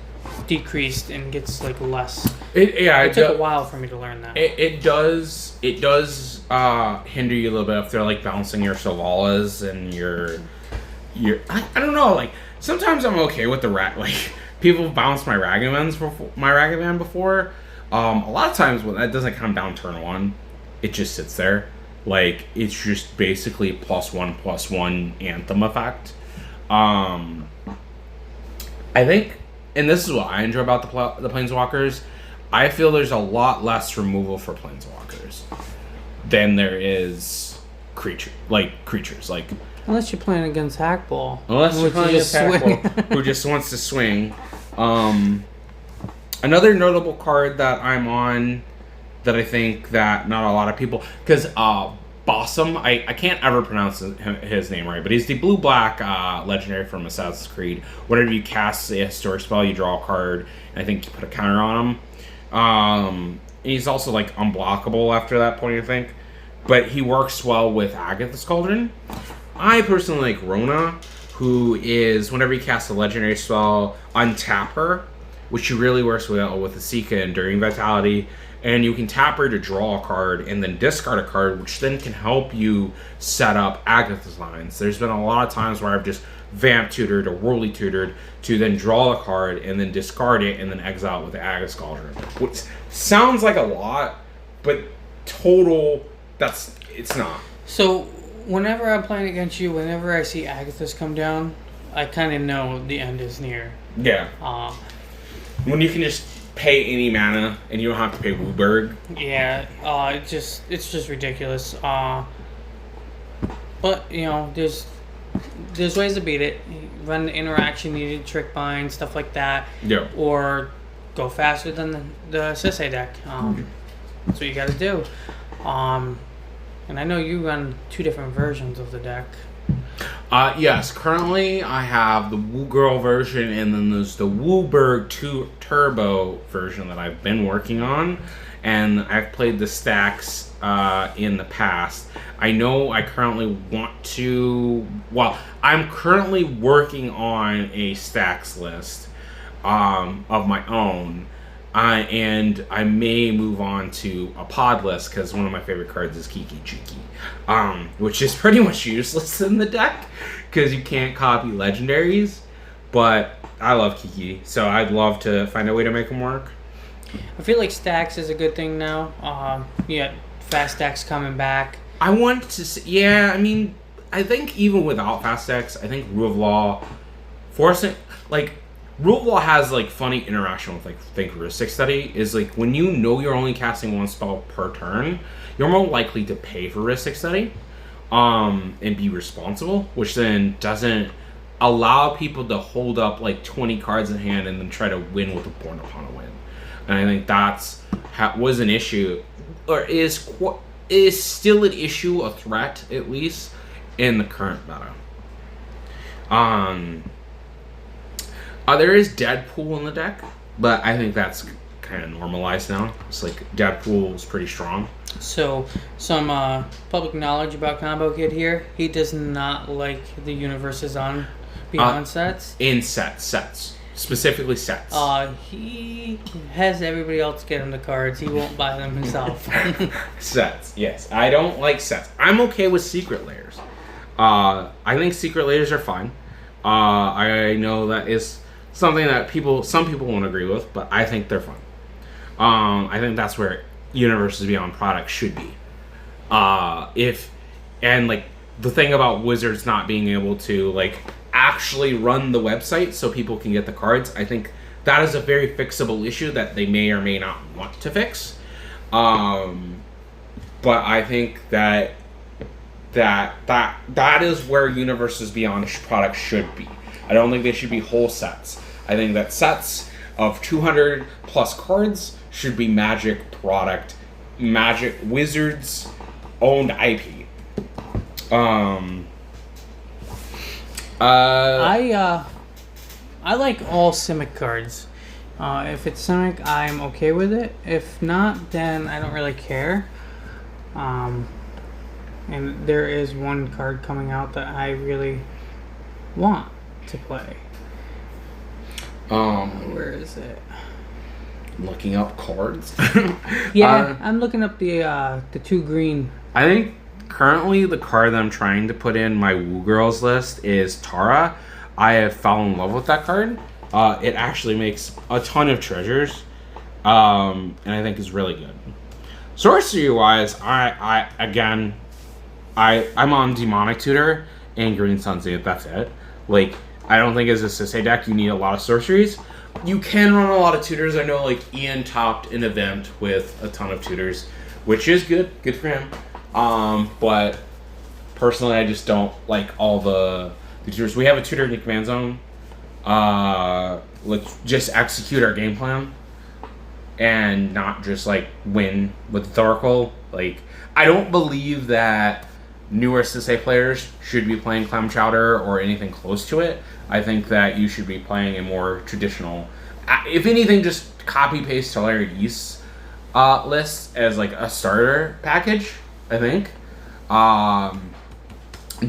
decreased and gets like less. It took a while for me to learn that. It does hinder you a little bit if they're like bouncing your Sovalas and your I don't know, like sometimes I'm okay with the like people bounce my Ragavan before. A lot of times when that doesn't come down turn 1, it just sits there. Like it's just basically +1/+1 Anthem effect. I think, and this is what I enjoy about the Planeswalkers, I feel there's a lot less removal for Planeswalkers than there is creatures. Like unless you're playing against Hackball. Unless you're playing against Hackball, who just wants to swing. Another notable card that I'm on that I think that not a lot of people, because Bossum, I can't ever pronounce his name right, but he's the blue-black legendary from Assassin's Creed. Whenever you cast a historic spell, you draw a card, and I think you put a counter on him. He's also like unblockable after that point, I think. But he works well with Agatha's Cauldron. I personally like Rona, who is, whenever you cast a legendary spell, untap her, which really works well with Asika and Enduring Vitality. And you can tap her to draw a card and then discard a card, which then can help you set up Agatha's lines. There's been a lot of times where I've just vamp tutored or whirly tutored to then draw a card and then discard it and then exile it with the Agatha's Cauldron. Which sounds like a lot, but it's not. So whenever I'm playing against you, whenever I see Agatha's come down, I kind of know the end is near. Yeah. When you can just pay any mana and you don't have to pay Wooburg. Yeah, it's just ridiculous. But there's ways to beat it. Run the interaction needed, trick bind, stuff like that. Yeah. Or go faster than the cedh deck. That's what you got to do. And I know you run 2 different versions of the deck. Yes, currently I have the Woo Girl version, and then there's the Wooberg 2 Turbo version that I've been working on, and I've played the stacks in the past. I know I currently want to. Well, I'm currently working on a stacks list of my own. And I may move on to a pod list because one of my favorite cards is Kiki Chiki, which is pretty much useless in the deck because you can't copy legendaries. But I love Kiki, so I'd love to find a way to make them work. I feel like stacks is a good thing now. Yeah, fast stacks coming back. I want to say, yeah, I mean, I think even without fast stacks, I think Rule of Law forcing, like, Rule of Law has, like, funny interaction with, like, think Heuristic Study is, like, when you know you're only casting 1 spell per turn, you're more likely to pay for Heuristic Study, and be responsible, which then doesn't allow people to hold up, like, 20 cards in hand and then try to win with a Born Upon a Win. And I think that's was an issue, or is still an issue, a threat, at least, in the current meta. There is Deadpool in the deck, but I think that's kind of normalized now. It's like Deadpool is pretty strong. So, some public knowledge about Combokid here. He does not like the universes on Beyond sets. In sets. Specifically sets. He has everybody else get him the cards. He won't buy them himself. Sets, yes. I don't like sets. I'm okay with secret layers. I think secret layers are fine. I know that is something that some people won't agree with, but I think they're fun. I think that's where Universes Beyond products should be. The thing about Wizards not being able to, like, actually run the website so people can get the cards, I think that is a very fixable issue that they may or may not want to fix. But I think that is where Universes Beyond products should be. I don't think they should be whole sets. I think that sets of 200 plus cards should be Magic Wizards owned IP. I like all Simic cards. If it's Simic, I'm okay with it. If not, then I don't really care. And there is one card coming out that I really want to play. Where is it? Looking up cards. Yeah, I'm looking up the 2 green. I think currently the card that I'm trying to put in my Woo Girls list is Tara. I have fallen in love with that card. It actually makes a ton of treasures, and I think is really good. Sorcery wise, I'm on Demonic Tutor and Green Sun Zenith. That's it. Like, I don't think as a Sisei deck you need a lot of sorceries. You can run a lot of tutors. I know, like, Ian topped an event with a ton of tutors, which is good. Good for him. But personally, I just don't like all the tutors. We have a tutor in the command zone. Let's just execute our game plan and not just, like, win with Thoracle. Like, I don't believe that newer Sisei players should be playing Clam Chowder or anything close to it. I think that you should be playing a more traditional, if anything, just copy-paste Larry East's list as, like, a starter package, I think.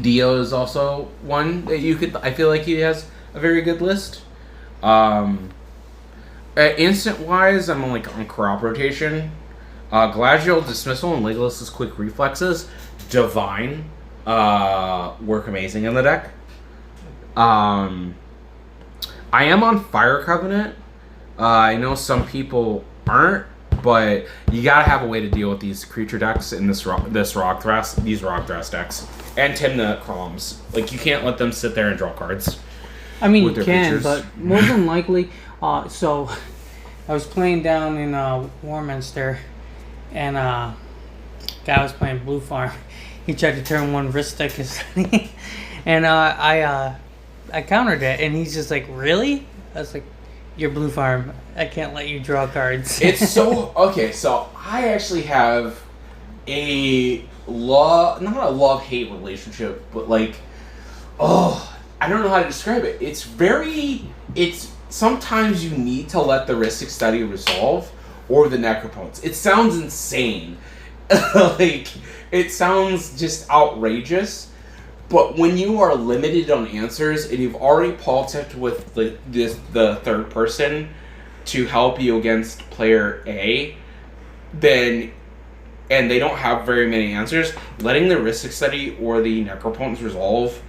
Dio is also one that you could, I feel like he has a very good list. Instant-wise, I'm on crop rotation. Glacial Dismissal and Legolas's Quick Reflexes, Divine, work amazing in the deck. I am on Fire Covenant. I know some people aren't, but you gotta have a way to deal with these creature decks in these Rogthras decks, and Timna Croms. Like, you can't let them sit there and draw cards. I mean, you can, creatures. But more than likely, so I was playing down in Warminster, and guy was playing Blue Farm. He tried to turn 1 Ristic, and I countered it, and he's just like, "Really?" I was like, "You're Blue Farm. I can't let you draw cards." It's so okay. So I actually have not a love-hate relationship, but like, I don't know how to describe it. It's sometimes you need to let the Rhystic Study resolve or the Necropotence. It sounds insane. Like, it sounds just outrageous. But when you are limited on answers and you've already politicked with the third person to help you against player A, and they don't have very many answers, letting the Rhystic Study or the Necropotence resolve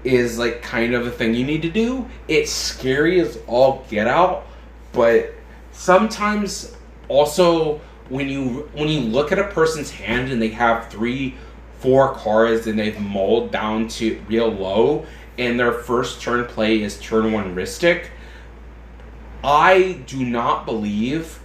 is like kind of a thing you need to do. It's scary as all get out, but sometimes also when you look at a person's hand and they have 3-4 cards and they've mulled down to real low and their first turn play is turn 1 Rhystic, I do not believe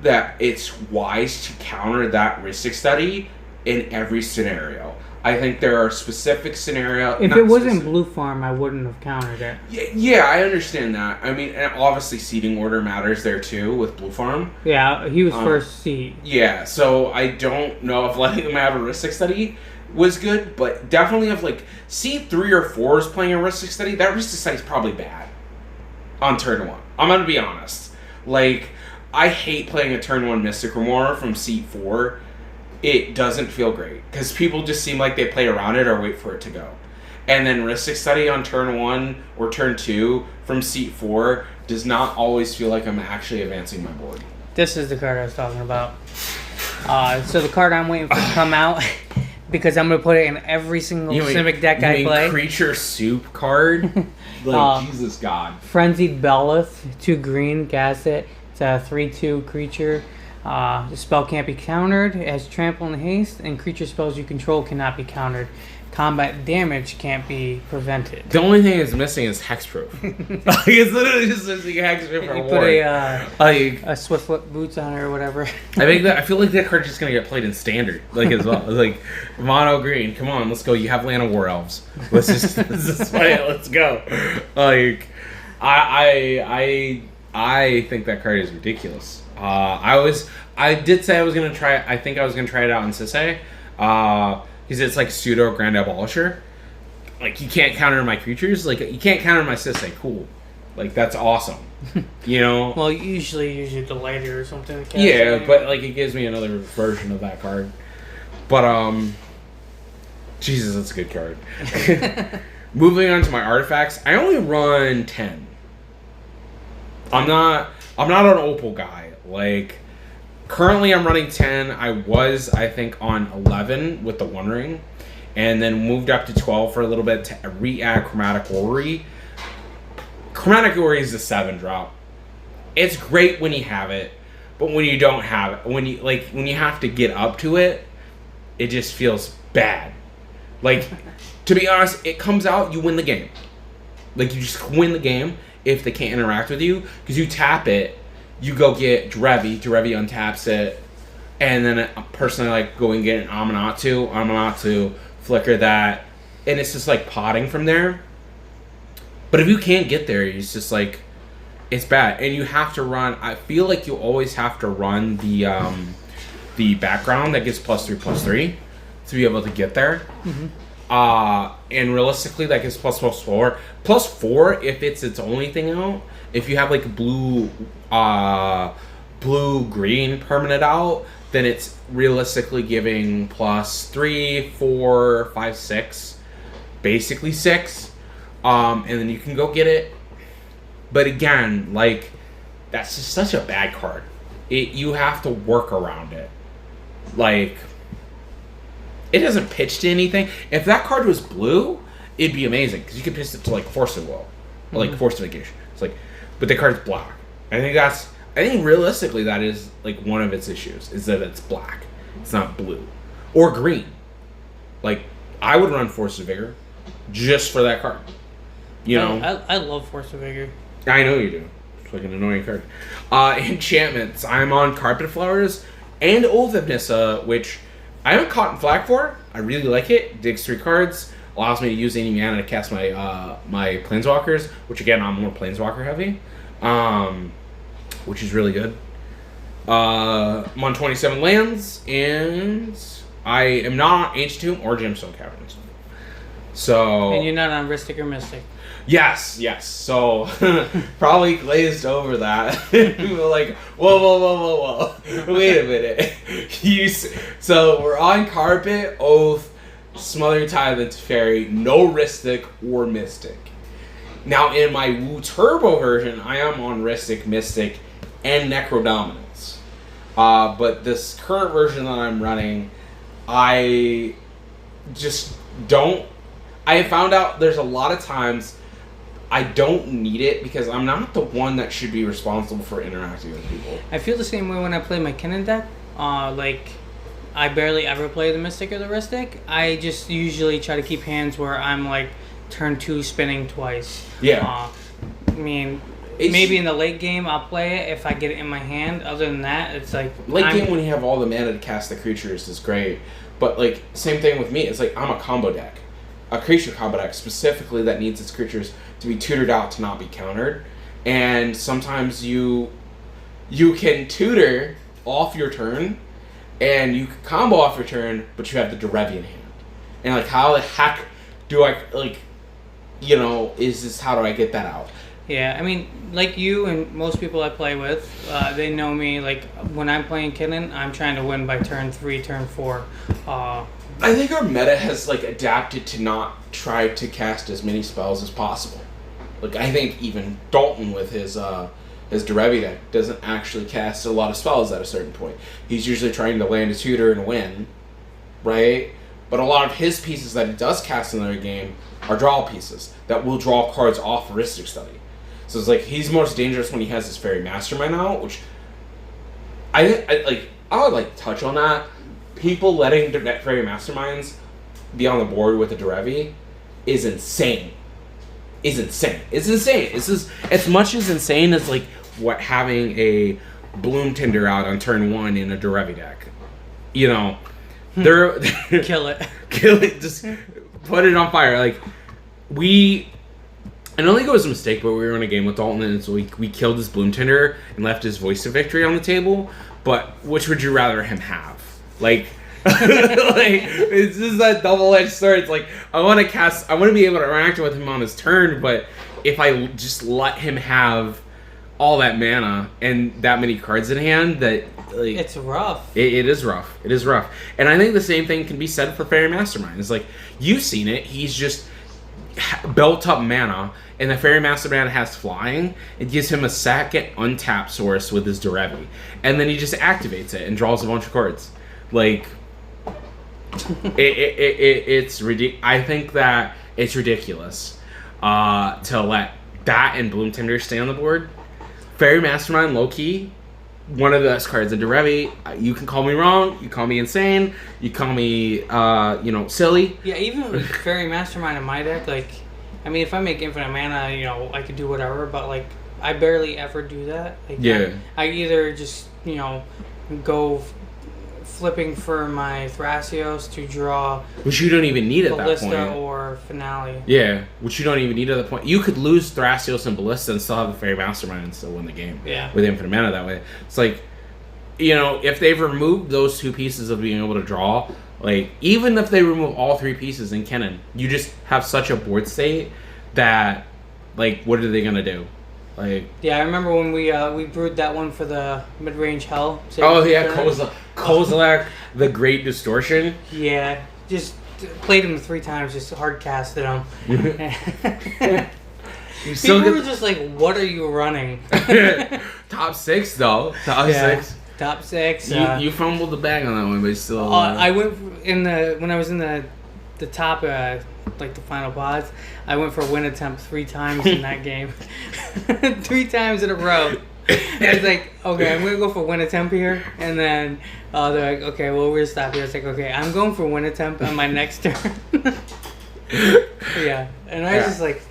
that it's wise to counter that Rhystic Study in every scenario. I think there are specific scenarios. If it wasn't blue farm, I wouldn't have countered it. Yeah, I understand that. I mean, and obviously seeding order matters there too with blue farm. Yeah, he was first seed. Yeah, so I don't know if letting them have a Rhystic Study was good, but definitely if like seed 3 or 4 is playing a Rhystic Study, that Rhystic Study is probably bad on turn 1. I'm gonna be honest. Like, I hate playing a turn 1 Mystic Remora from seed 4. It doesn't feel great because people just seem like they play around it or wait for it to go. And then Rhystic Study on turn 1 or turn 2 from seat 4 does not always feel like I'm actually advancing my board. This is the card I was talking about. So the card I'm waiting for to come out because I'm going to put it in every single Simic deck I play. Creature Soup card? Like, Jesus God. Frenzied Belith, 2 green, cast it. It's a 3/2 creature. The spell can't be countered. It has trample and haste, and creature spells you control cannot be countered. Combat damage can't be prevented. The only thing it's missing is hexproof. Like, it's literally just missing hexproof for You put a Swiftfoot boots on it or whatever. I feel like that card's just gonna get played in standard, like as well. Like mono green. Come on, let's go. You have Land of War Elves. Let's just play it. Let's go. Like, I think that card is ridiculous. I did say I was gonna try. I think I was gonna try it out in cedh, because it's like pseudo Grand Abolisher. Like, you can't counter my creatures. Like, you can't counter my cedh. Cool. Like, that's awesome. You know. Well, usually delay it or something. Yeah, but like it gives me another version of that card. But Jesus, that's a good card. Moving on to my artifacts, I only run 10. I'm not an Opal guy. Like, currently I'm running 10. I was, I think, on 11 with the One Ring, and then moved up to 12 for a little bit to re-add Chromatic Orrery. Chromatic Orrery is a 7-drop. It's great when you have it, but when you don't have it, when you have to get up to it, it just feels bad. Like, to be honest, it comes out, you win the game. Like, you just win the game if they can't interact with you, because you tap it, you go get Derevi untaps it, and then personally like go and get an Amanatu, flicker that, and it's just like potting from there. But if you can't get there, it's just like, it's bad, and you have to run. I feel like you always have to run the background that gets +3/+3 to be able to get there. Mm-hmm. And realistically, that gets ++4. +4 if it's its only thing out. If you have like blue-green permanent out, then it's realistically giving +3, 4, 5, 6, basically 6. And then you can go get it. But again, like, that's just such a bad card. You have to work around it. Like, it doesn't pitch to anything. If that card was blue, it'd be amazing, because you could pitch it to like Force of Will, or like Fortification. It's like, but the card's black. I think realistically that is like one of its issues, is that it's black. It's not blue or green. Like, I would run Force of Vigor just for that card. You know, I love Force of Vigor. I know you do. It's like an annoying card. Enchantments. I'm on Carpet Flowers and Oath of Nissa, which I haven't caught in flag for. I really like it. Digs 3 cards. Allows me to use any mana to cast my my Planeswalkers, which again, I'm more Planeswalker heavy, which is really good. I'm on 27 lands, and I am not on H2 or Gemstone Caverns. So. And you're not on Ristic or Mystic. Yes. So probably glazed over that. Like, whoa. Wait a minute. So we're on Carpet, Oath, Smothering Tithe, and Teferi. No Ristic or Mystic. Now in my Wu Turbo version, I am on Ristic, Mystic, and Necrodominance. But this current version that I'm running, I just don't. I have found out there's a lot of times I don't need it because I'm not the one that should be responsible for interacting with people. I feel the same way when I play my Kinnan deck. Like, I barely ever play the Mystic or the Ristic. I just usually try to keep hands where I'm like turn 2 spinning twice. Yeah. I mean, maybe in the late game I'll play it if I get it in my hand. Other than that, it's like late game when you have all the mana to cast the creatures is great. But like same thing with me. It's like I'm a combo deck. A creature combo deck specifically that needs its creatures to be tutored out to not be countered, and sometimes you can tutor off your turn, and you can combo off your turn, but you have the Derevi in hand, and like how the heck do I how do I get that out? Yeah, I mean, like you and most people I play with, they know me. Like when I'm playing Kinnan, I'm trying to win by turn 3, turn 4. I think our meta has like adapted to not try to cast as many spells as possible. Like I think even Dalton with his Derevi deck doesn't actually cast a lot of spells at a certain point. He's usually trying to land a tutor and win, right? But a lot of his pieces that he does cast in the game are draw pieces that will draw cards off Ristic Study. So it's like he's most dangerous when he has his Fairy Mastermind out, which I would like to touch on that. People letting Fairy Masterminds be on the board with a Derevi is insane. It's insane. It's as much as insane as like what having a Bloom Tinder out on turn 1 in a Derevi deck. You know, they're Kill it. just put it on fire. Like I don't think it was a mistake, but we were in a game with Dalton, and so we killed his Bloom Tinder and left his Voice of Victory on the table. But which would you rather him have? Like, it's just that double-edged sword. It's like I want to be able to interact with him on his turn, but if I just let him have all that mana and that many cards in hand, that like it's rough. It is rough. It is rough, and I think the same thing can be said for Fairy Mastermind. It's like you've seen it. He's just built up mana, and the Fairy Mastermind has flying. It gives him a second untap source with his Derevi, and then he just activates it and draws a bunch of cards. Like, it's ridiculous. I think that it's ridiculous to let that and Bloom Tinder stay on the board. Fairy Mastermind, low key, one of the best cards in Derevi. You can call me wrong. You call me insane. You call me, silly. Yeah, even with Fairy Mastermind in my deck, like, I mean, if I make infinite mana, I could do whatever, but, like, I barely ever do that. Like, Yeah. I either just, go flipping for my Thrasios to draw Which you don't even need at that Ballista point. or Finale. Yeah, which you don't even need at that point. You could lose Thrasios and Ballista and still have the Fairy Mastermind and still win the game. Yeah. With infinite mana that way. It's like, if they've removed those 2 pieces of being able to draw, like, even if they remove all 3 pieces in Kinnan, you just have such a board state that, like, what are they going to do? Like, yeah, I remember when we brewed that one for the mid-range hell. Oh yeah, Kozilek, the Great Distortion. Yeah, just played him 3 times, just hard casted him. People were just like, "What are you running?" Top 6 though. Top 6. Top 6. You fumbled the bag on that one, but you still. I went when I was in the top, like the final pods. I went for a win attempt 3 times in that game, 3 times in a row. I was like, okay, I'm gonna go for win attempt here, and then they're like, okay, well we're gonna stop here. I was like, okay, I'm going for win attempt on my next turn. Yeah, and I was just like,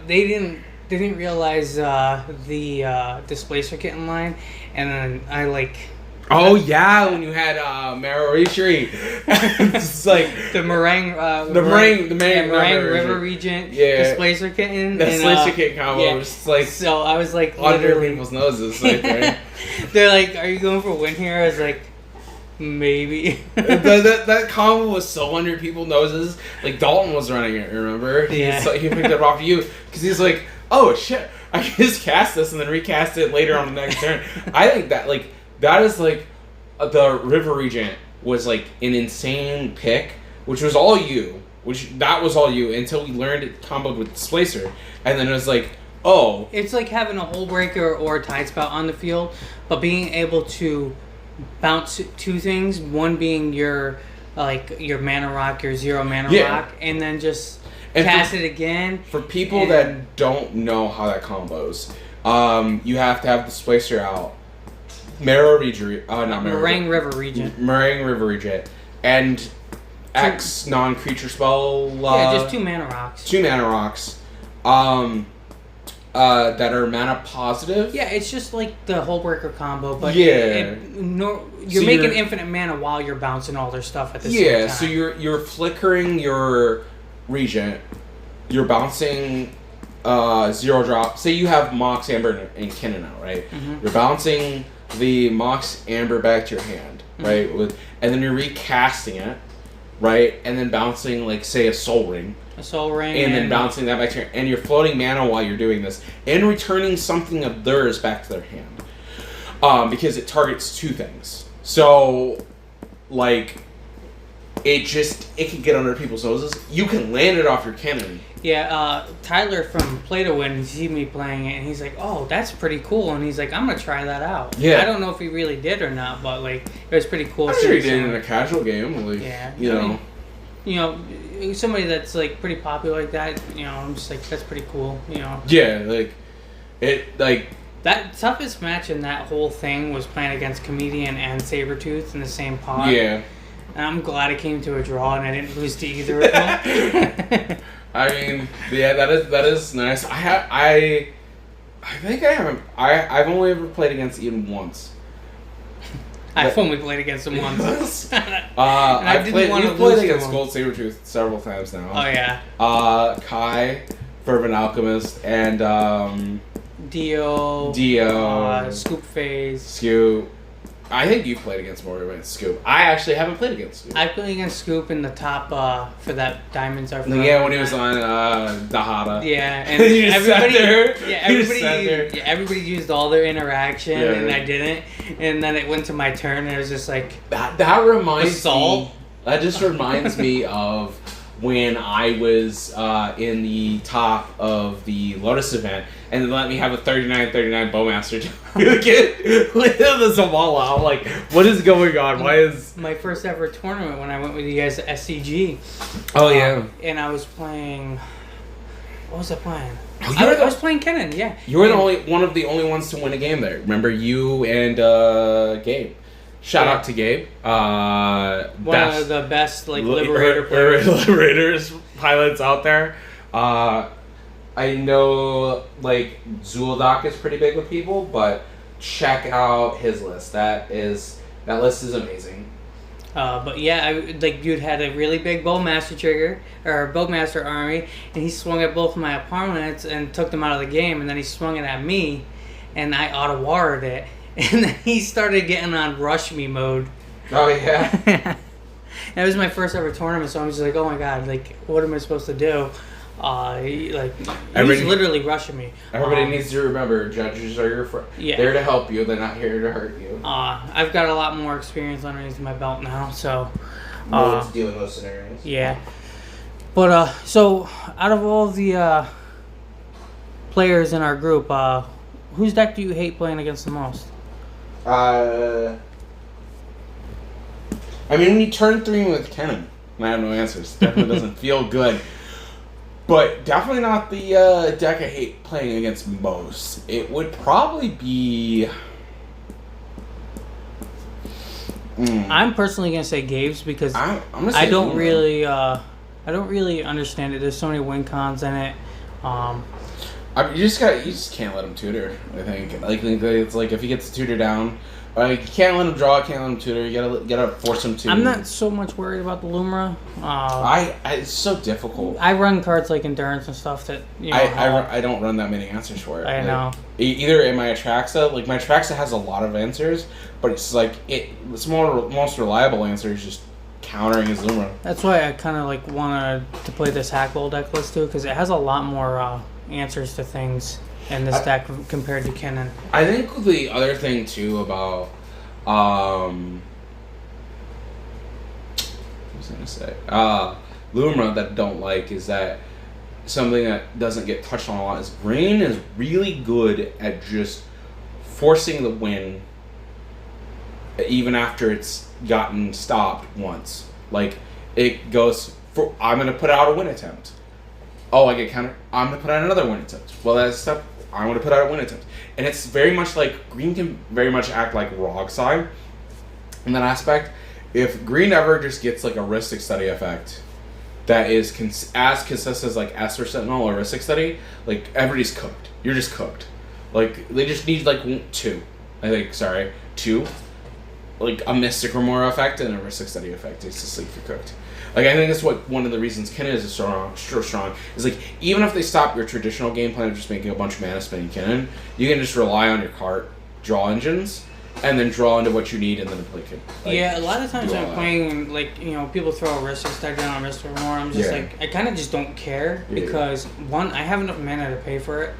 they didn't realize the displacer kit in line, and then I like. Oh yeah, when you had Marrow Retreat. It's like the Meringue River Regent Displacer Kitten. The Displacer Kitten combo was like so I was like under people's noses right there. They're like, "Are you going for win here?" I was like, Maybe. that combo was so under people's noses. Like Dalton was running it, remember? Yeah. He picked it off you because he's like, oh shit, I can just cast this and then recast it later on the next turn. I think that is like the River Regent was like an insane pick, which was all you. That was all you until we learned it comboed with Displacer, and then it was like, oh, it's like having a Hole Breaker or a Tide Spout on the field, but being able to bounce two things. One being your mana rock, your 0 mana rock, and then just cast it again. For people that don't know how that combos, you have to have Displacer out, Meringue River Regent, and X non-creature spell. Just 2 mana rocks. 2 mana rocks. That are mana positive. Yeah, it's just like the Hullbreaker combo, but you're making infinite mana while you're bouncing all their stuff at the same time. Yeah, so you're flickering your Regent, you're bouncing 0 drop. Say you have Mox, Amber, and Kinnan out, right? Mm-hmm. You're bouncing the Mox Amber back to your hand, right? Mm-hmm. And then you're recasting it, right? And then bouncing, like, say, a Soul Ring. And then bouncing that back to your... And you're floating mana while you're doing this. And returning something of theirs back to their hand. Because it targets 2 things. So, like... It can get under people's noses. You can land it off your cannon. Yeah, Tyler from Play to Win, he see me playing it, and he's like, oh, that's pretty cool. And he's like, I'm going to try that out. Yeah. I don't know if he really did or not, but, like, it was pretty cool. I'm sure he did in a casual game. Like, yeah. You know, somebody that's, like, pretty popular like that, you know, I'm just like, that's pretty cool, you know. Yeah, that toughest match in that whole thing was playing against Comedian and Sabretooth in the same pod. Yeah. And I'm glad it came to a draw and I didn't lose to either of them. I mean, yeah, that is nice. I think I haven't. I've only ever played against Ian once. I've only played against him once. I've played against Gold Sabretooth several times now. Oh yeah. Kai, Fervent Alchemist, and Dio, Scoop Phase. Scoop. I think you've played against more than Scoop. I actually haven't played against Scoop. I played against Scoop in the top for that Diamonds Are Forever. Yeah, when he was on Dahada. Yeah, and everybody used all their interaction, and I didn't. And then it went to my turn, and it was just like that reminds me. That just reminds me of when I was in the top of the Lotus event, and they let me have a 39-39 Bowmaster with the Zavala. I'm like, what is going on? Why is... My first ever tournament when I went with you guys to SCG. Oh, yeah. And I was playing... What was I playing? I was playing Kennen, yeah. You were one of the only ones to win a game there. Remember, you and Gabe. Shout out to Gabe. One of the best Liberator players. Liberators pilots out there. I know Zul'Dak is pretty big with people, but check out his list. That list is amazing. But yeah, you'd had a really big Bowmaster trigger or Bowmaster army, and he swung at both of my opponents and took them out of the game, and then he swung it at me, and I auto-watered it. And then he started getting on rush me mode. Oh, yeah. It was my first ever tournament, so I'm just like, oh my god, what am I supposed to do? He's literally rushing me. Everybody needs to remember, judges are your friend. Yeah. They're to help you, they're not here to hurt you. I've got a lot more experience underneath my belt now, so... to deal with those scenarios. Yeah. But, so, out of all the players in our group, whose deck do you hate playing against the most? I mean, when you turn 3 with Kennen, I have no answers. Definitely doesn't feel good. But definitely not the deck I hate playing against most. It would probably be... I'm personally gonna say Gabe's because I'm gonna say I don't really understand it. There's so many win cons in it. You just can't let him tutor. I think it's like if he gets the tutor down, You can't let him draw. Can't let him tutor. You gotta force him to. I'm not so much worried about the Lumra. It's so difficult. I run cards like Endurance and stuff that I don't run that many answers for it. I know. Either in my Atraxa, like my Atraxa has a lot of answers, but it's like it's most reliable answer is just countering his Lumra. That's why I kind of like wanted to play this Hackball deck list too, because it has a lot more answers to things in this deck compared to Kinnan. I think the other thing too about what was I gonna say? Lumra that I don't like is that something that doesn't get touched on a lot is Green is really good at just forcing the win even after it's gotten stopped once. Like it goes for I'm gonna put out a win attempt. Oh, I get counter. I'm gonna put out another win attempt. Well, that's stuff. I want to put out a win attempt, and it's very much like Green can very much act like Rogside in that aspect. If Green ever just gets like a Ristic Study effect that is as consistent as like Esper Sentinel or Ristic Study, like everybody's cooked. You're just cooked. Like they just need like two. Two. Like a Mystic Remora effect and a Ristic Study effect. It's just like you're cooked. Like I think that's what one of the reasons Kinnan is so strong is like even if they stop your traditional game plan of just making a bunch of mana spinning Kinnan, you can just rely on your cart draw engines and then draw into what you need and then play Kinnan. Like, yeah, a lot of times I'm playing like people throw a Ristic Study down on Ristic Remora. I'm just like I kind of just don't care because one, I have enough mana to pay for it.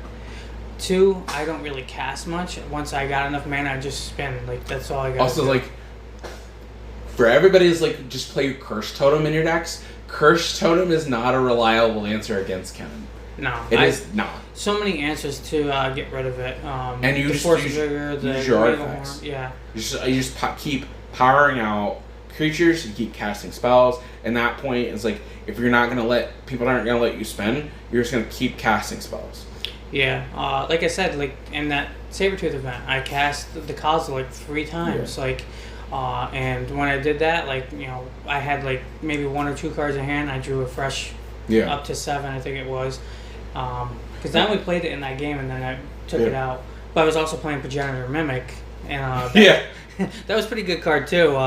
Two, I don't really cast much. Once I got enough mana, I just spin. Like that's all I got. Also, like for everybody, is like just play Curse Totem in your decks. Curse Totem is not a reliable answer against Kinnan. No, it is not. So many answers to get rid of it. And you the just Force use your artifacts. Yeah. You just keep powering out creatures. You keep casting spells. And that point is like if you're not gonna let people aren't gonna let you spend, you're just gonna keep casting spells. Yeah, like I said, like in that Sabertooth event, I cast the Kozil like 3 times. Yeah. Like, and when I did that, like I had like maybe 1 or 2 cards in hand. I drew a fresh up to 7, I think it was, because I only played it in that game and then I took it out. But I was also playing Progenitor Mimic, and that was a pretty good card too.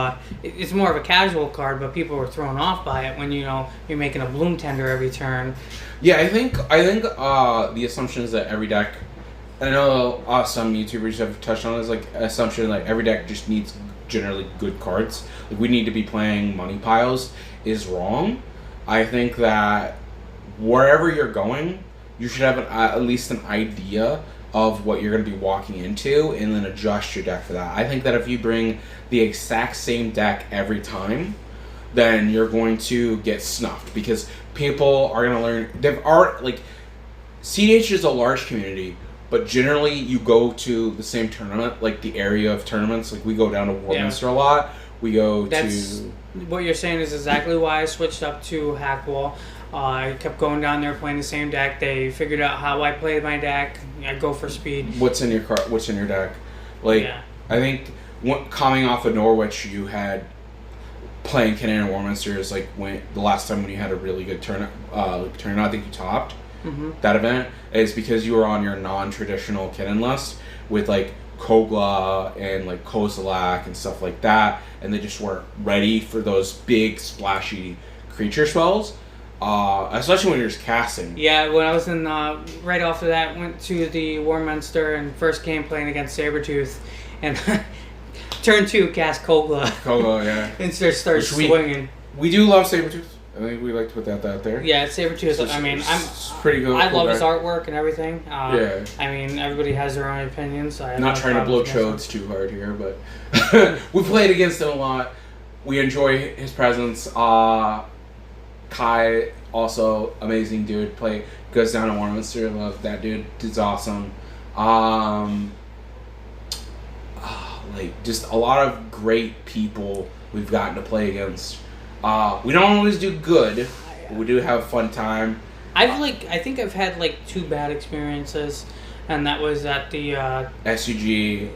It's more of a casual card, but people were thrown off by it when you're making a Bloom Tender every turn. Yeah, I think the assumption is that every deck. I know some YouTubers have touched on this, like assumption like every deck just needs generally good cards. Like we need to be playing money piles is wrong. I think that wherever you're going, you should have at least an idea of what you're going to be walking into and then adjust your deck for that. I think that if you bring the exact same deck every time, then you're going to get snuffed because people are going to learn. cedh is a large community, but generally you go to the same tournament, like the area of tournaments. Like we go down to Warminster a lot. We go to... What you're saying is exactly why I switched up to Hackball. I kept going down there playing the same deck. They figured out how I played my deck. I go for speed. What's in your deck? I think coming off of Norwich, you had playing Kinnan and Warminster is like when the last time when you had a really good turn. I think you topped that event is because you were on your non-traditional Kinnan list with like Kogla and like Kozilek and stuff like that, and they just weren't ready for those big splashy creature spells. Especially when you're just casting. Yeah, when I was in right after that, went to the Warminster and first game playing against Sabertooth, and turn 2 cast Kogla. Kogla, yeah. And start swinging. We do love Sabertooth. I think we like to put that out there. Yeah, Sabertooth. I mean, it's pretty good. I love his artwork and everything. I mean, everybody has their own opinions. So not trying to blow chodes too hard here, but we played against him a lot. We enjoy his presence. Kai, also amazing dude. Goes down to Warminster. Love that dude. Dude's awesome. Just a lot of great people we've gotten to play against. We don't always do good, but we do have a fun time. I think I've had 2 bad experiences, and that was at the SUG.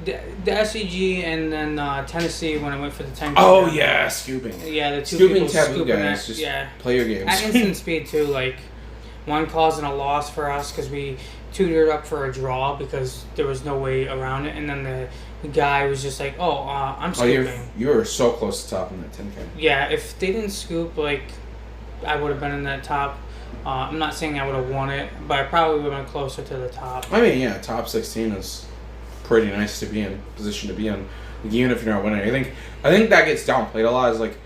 The SCG and then Tennessee when I went for the 10. Oh yeah, scooping. Yeah, the 2 scooping people taboo guys. Just play your games. At instant speed too, one causing a loss for us because we tutored up for a draw because there was no way around it, and then the guy was just like, "Oh, I'm Oh, scooping." you were so close to top in that 10K. Yeah, if they didn't scoop, like, I would have been in that top. I'm not saying I would have won it, but I probably would have been closer to the top. I mean, yeah, top 16 is pretty nice to be in, position to be in. Like, even if you're not winning. I think that gets downplayed a lot. Is like,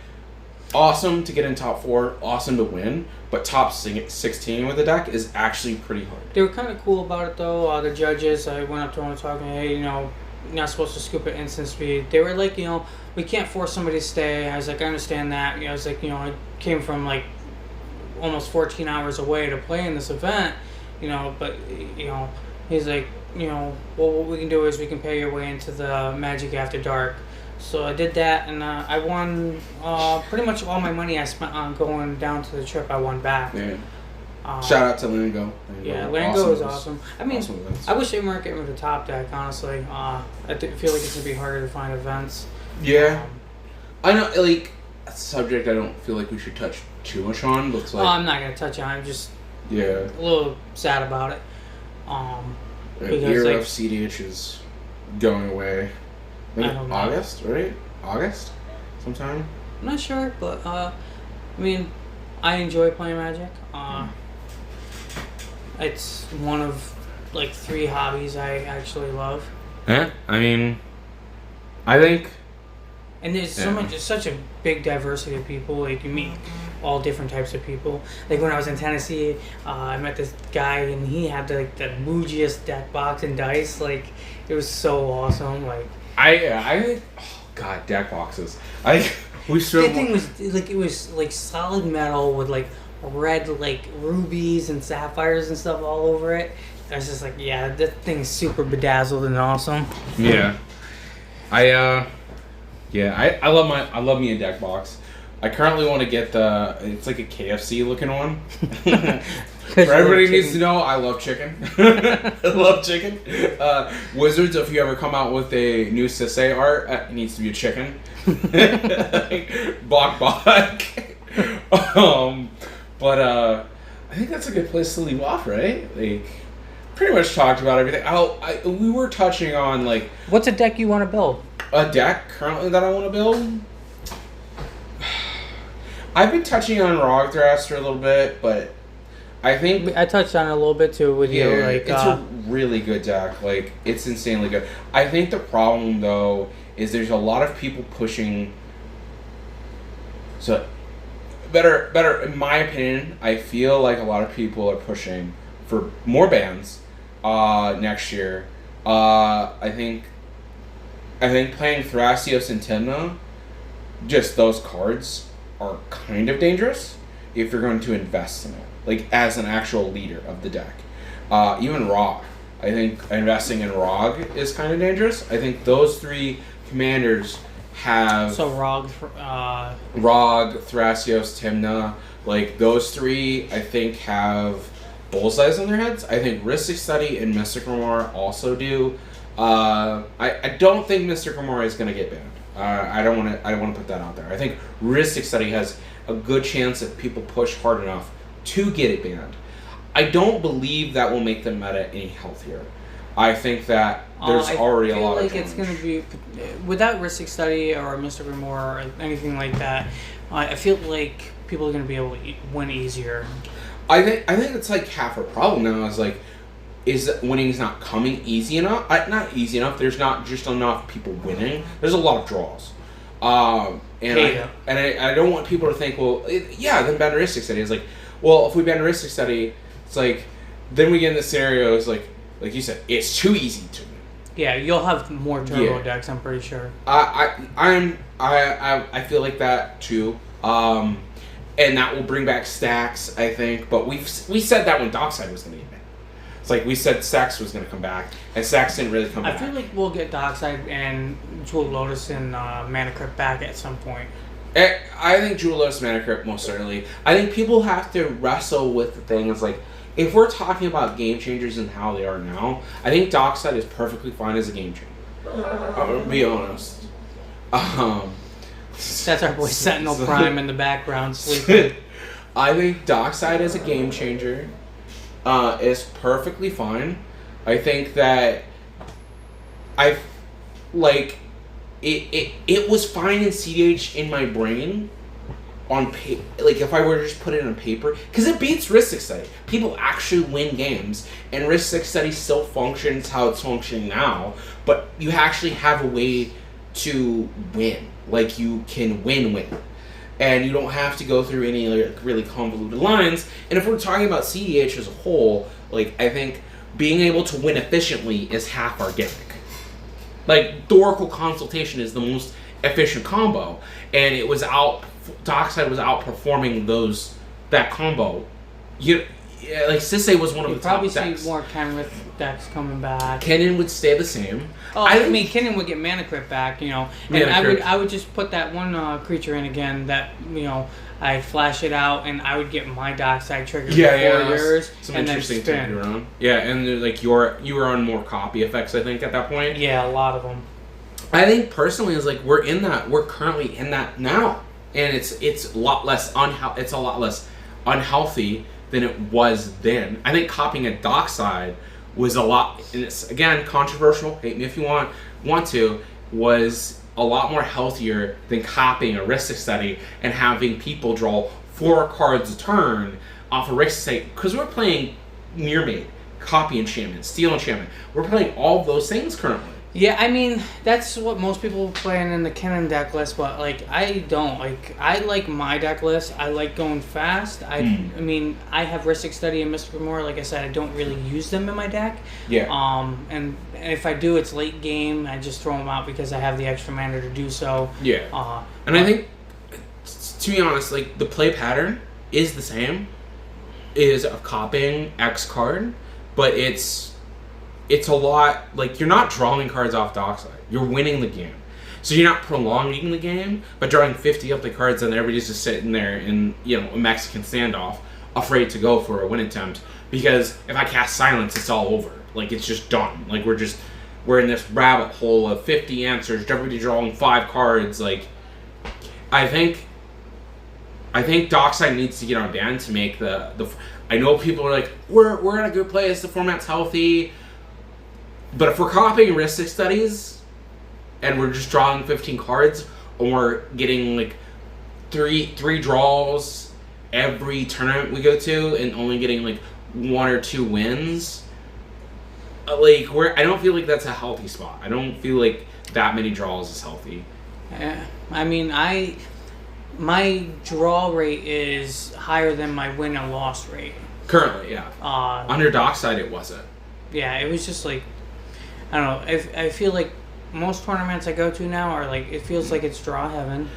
awesome to get in top 4, awesome to win, but top 16 with the deck is actually pretty hard. They were kind of cool about it, though. The judges, I went up to them and talking, hey, you know, you're not supposed to scoop at instant speed. They were like, you know, we can't force somebody to stay. I was like, I understand that. You know, I was like, you know, I came from like almost 14 hours away to play in this event, you know, but, you know, he's like, you know, well, what we can do is we can pay your way into the Magic After Dark. So I did that, and I won pretty much all my money I spent on going down to the trip. I won back. Yeah. Shout out to Lango. Yeah, Lango is awesome. I mean, awesome events. I wish they weren't getting rid of the top deck, honestly. I feel like it's going to be harder to find events. Yeah. I know, like, a subject I don't feel like we should touch too much on, but it's like... I'm not going to touch on it. I'm just a little sad about it. The because, era like, of cedh is going away. I think I don't know. August, right? August? Sometime? I'm not sure, but, I mean, I enjoy playing Magic. It's one of, like, 3 hobbies I actually love. Yeah, I mean, I think... And there's so much, it's such a big diversity of people. Like, you meet all different types of people. Like, when I was in Tennessee, I met this guy, and he had, like, the bougiest deck box and dice. Like, it was so awesome. Like, I oh god, deck boxes. We the spent thing was, like, it was, like, solid metal with, like, red, like, rubies and sapphires and stuff all over it. I was just like, yeah, that thing's super bedazzled and awesome. Yeah. I love me a deck box. I currently want to get it's like a KFC looking one. For everybody needs to know, I love chicken. I love chicken. Wizards, if you ever come out with a new cedh art, it needs to be a chicken. Bok. But I think that's a good place to leave off, right? Like, pretty much talked about everything. We were touching on, like... What's a deck you want to build? A deck currently that I want to build? I've been touching on Rog Thraster a little bit, but I think... I touched on it a little bit, too, with you. Like, it's a really good deck. Like, it's insanely good. I think the problem, though, is there's a lot of people pushing... So, better, in my opinion, I feel like a lot of people are pushing for more bans next year. I think playing Thrasios and Timna, just those cards are kind of dangerous if you're going to invest in it, like as an actual leader of the deck. Even Rog, I think investing in Rog is kind of dangerous. I think those 3 commanders have... So Rog, Thrasios, Timna, like those 3 I think have bullseyes on their heads. I think Rhystic Study and Mystic Remora also do. I don't think Mystic Remora is going to get banned. I don't want to put that out there. I think Rhystic Study has a good chance if people push hard enough to get it banned. I don't believe that will make the meta any healthier. I think that there's already a lot of... I feel like it's going to be... Without Rhystic Study or Mystic Remora or anything like that, I feel like people are going to be able to win easier. I think it's like half a problem now. Is that winning's not coming easy enough? Not easy enough. There's not just enough people winning. There's a lot of draws. I don't want people to think, well, then ban Rhystic Study. It's like, well, if we ban Rhystic Study, it's like, then we get in the scenario, it's like you said, it's too easy to win. Yeah, you'll have more turbo decks, I'm pretty sure. I feel like that too. And that will bring back stacks, I think. But we said that when Dockside was going to get banned. It's like we said Stacks was going to come back, and Stacks didn't really come back. I feel like we'll get Dockside and Jewel Lotus and Mana Crypt back at some point. I think Jewel Lotus, Mana Crypt, most certainly. I think people have to wrestle with the thing. It's like, if we're talking about game changers and how they are now, I think Dockside is perfectly fine as a game changer. I'm going to be honest. That's our boy Sentinel Prime in the background sleeping. I think Dockside as a game changer is perfectly fine. I think that like it was fine in CDH in my brain on paper. Like if I were to just put it on paper, because it beats Risk Study. People actually win games, and Risk Study still functions how it's functioning now. But you actually have a way to win. Like you can win, and you don't have to go through any like, really convoluted lines. And if we're talking about CDH as a whole, like I think being able to win efficiently is half our gimmick. Like, the Oracle Consultation is the most efficient combo, and it was Dockside was outperforming that combo. Like, cedh was one of the top decks. You'd probably see more Kenrith decks coming back. Kennen would stay the same. Oh, I mean, Kennen would get Mana Crypt back, you know. And I would just put that one creature in again that, you know, I'd flash it out, and I would get my Dockside trigger for 4 years, some and then interesting spin. around. Yeah, and like you were on more copy effects, I think, at that point. Yeah, a lot of them. I think personally, is like we're currently in that now, and it's a lot less unhealthy than it was then. I think copying a Dockside was a lot, and it's again controversial. Hate me if you want to. Was a lot more healthier than copying a Risk Study and having people draw 4 cards a turn off a Risk Study, because we're playing Mirror, Copy Enchantment, Steel Enchantment. We're playing all of those things currently. Yeah, I mean, that's what most people playing in the Kennen deck list, but, like, I don't. Like, I like my deck list. I like going fast. I mean, I have Risk Study and Mystic Remora. Like I said, I don't really use them in my deck. Yeah. And if I do, it's late game. I just throw them out because I have the extra mana to do so. Yeah. And I think, to be honest, like, the play pattern is the same, is of copying X card, but it's a lot, like, you're not drawing cards off Dockside. You're winning the game. So you're not prolonging the game, but drawing 50 up the cards and everybody's just sitting there in, you know, a Mexican standoff, afraid to go for a win attempt. Because if I cast Silence, it's all over. Like, it's just done. Like, we're in this rabbit hole of 50 answers, everybody drawing 5 cards. Like, I think Dockside needs to get on Dan to make the I know people are like, we're in a good place, the format's healthy. But if we're copying Risk Studies and we're just drawing 15 cards, or we're getting like three draws every tournament we go to and only getting like 1 or 2 wins, like I don't feel like that's a healthy spot. I don't feel like that many draws is healthy. I mean, my draw rate is higher than my win and loss rate. Currently, yeah. Under Dockside, it wasn't. Yeah, it was just like, I don't know. I feel like most tournaments I go to now are like, it feels like it's draw heaven.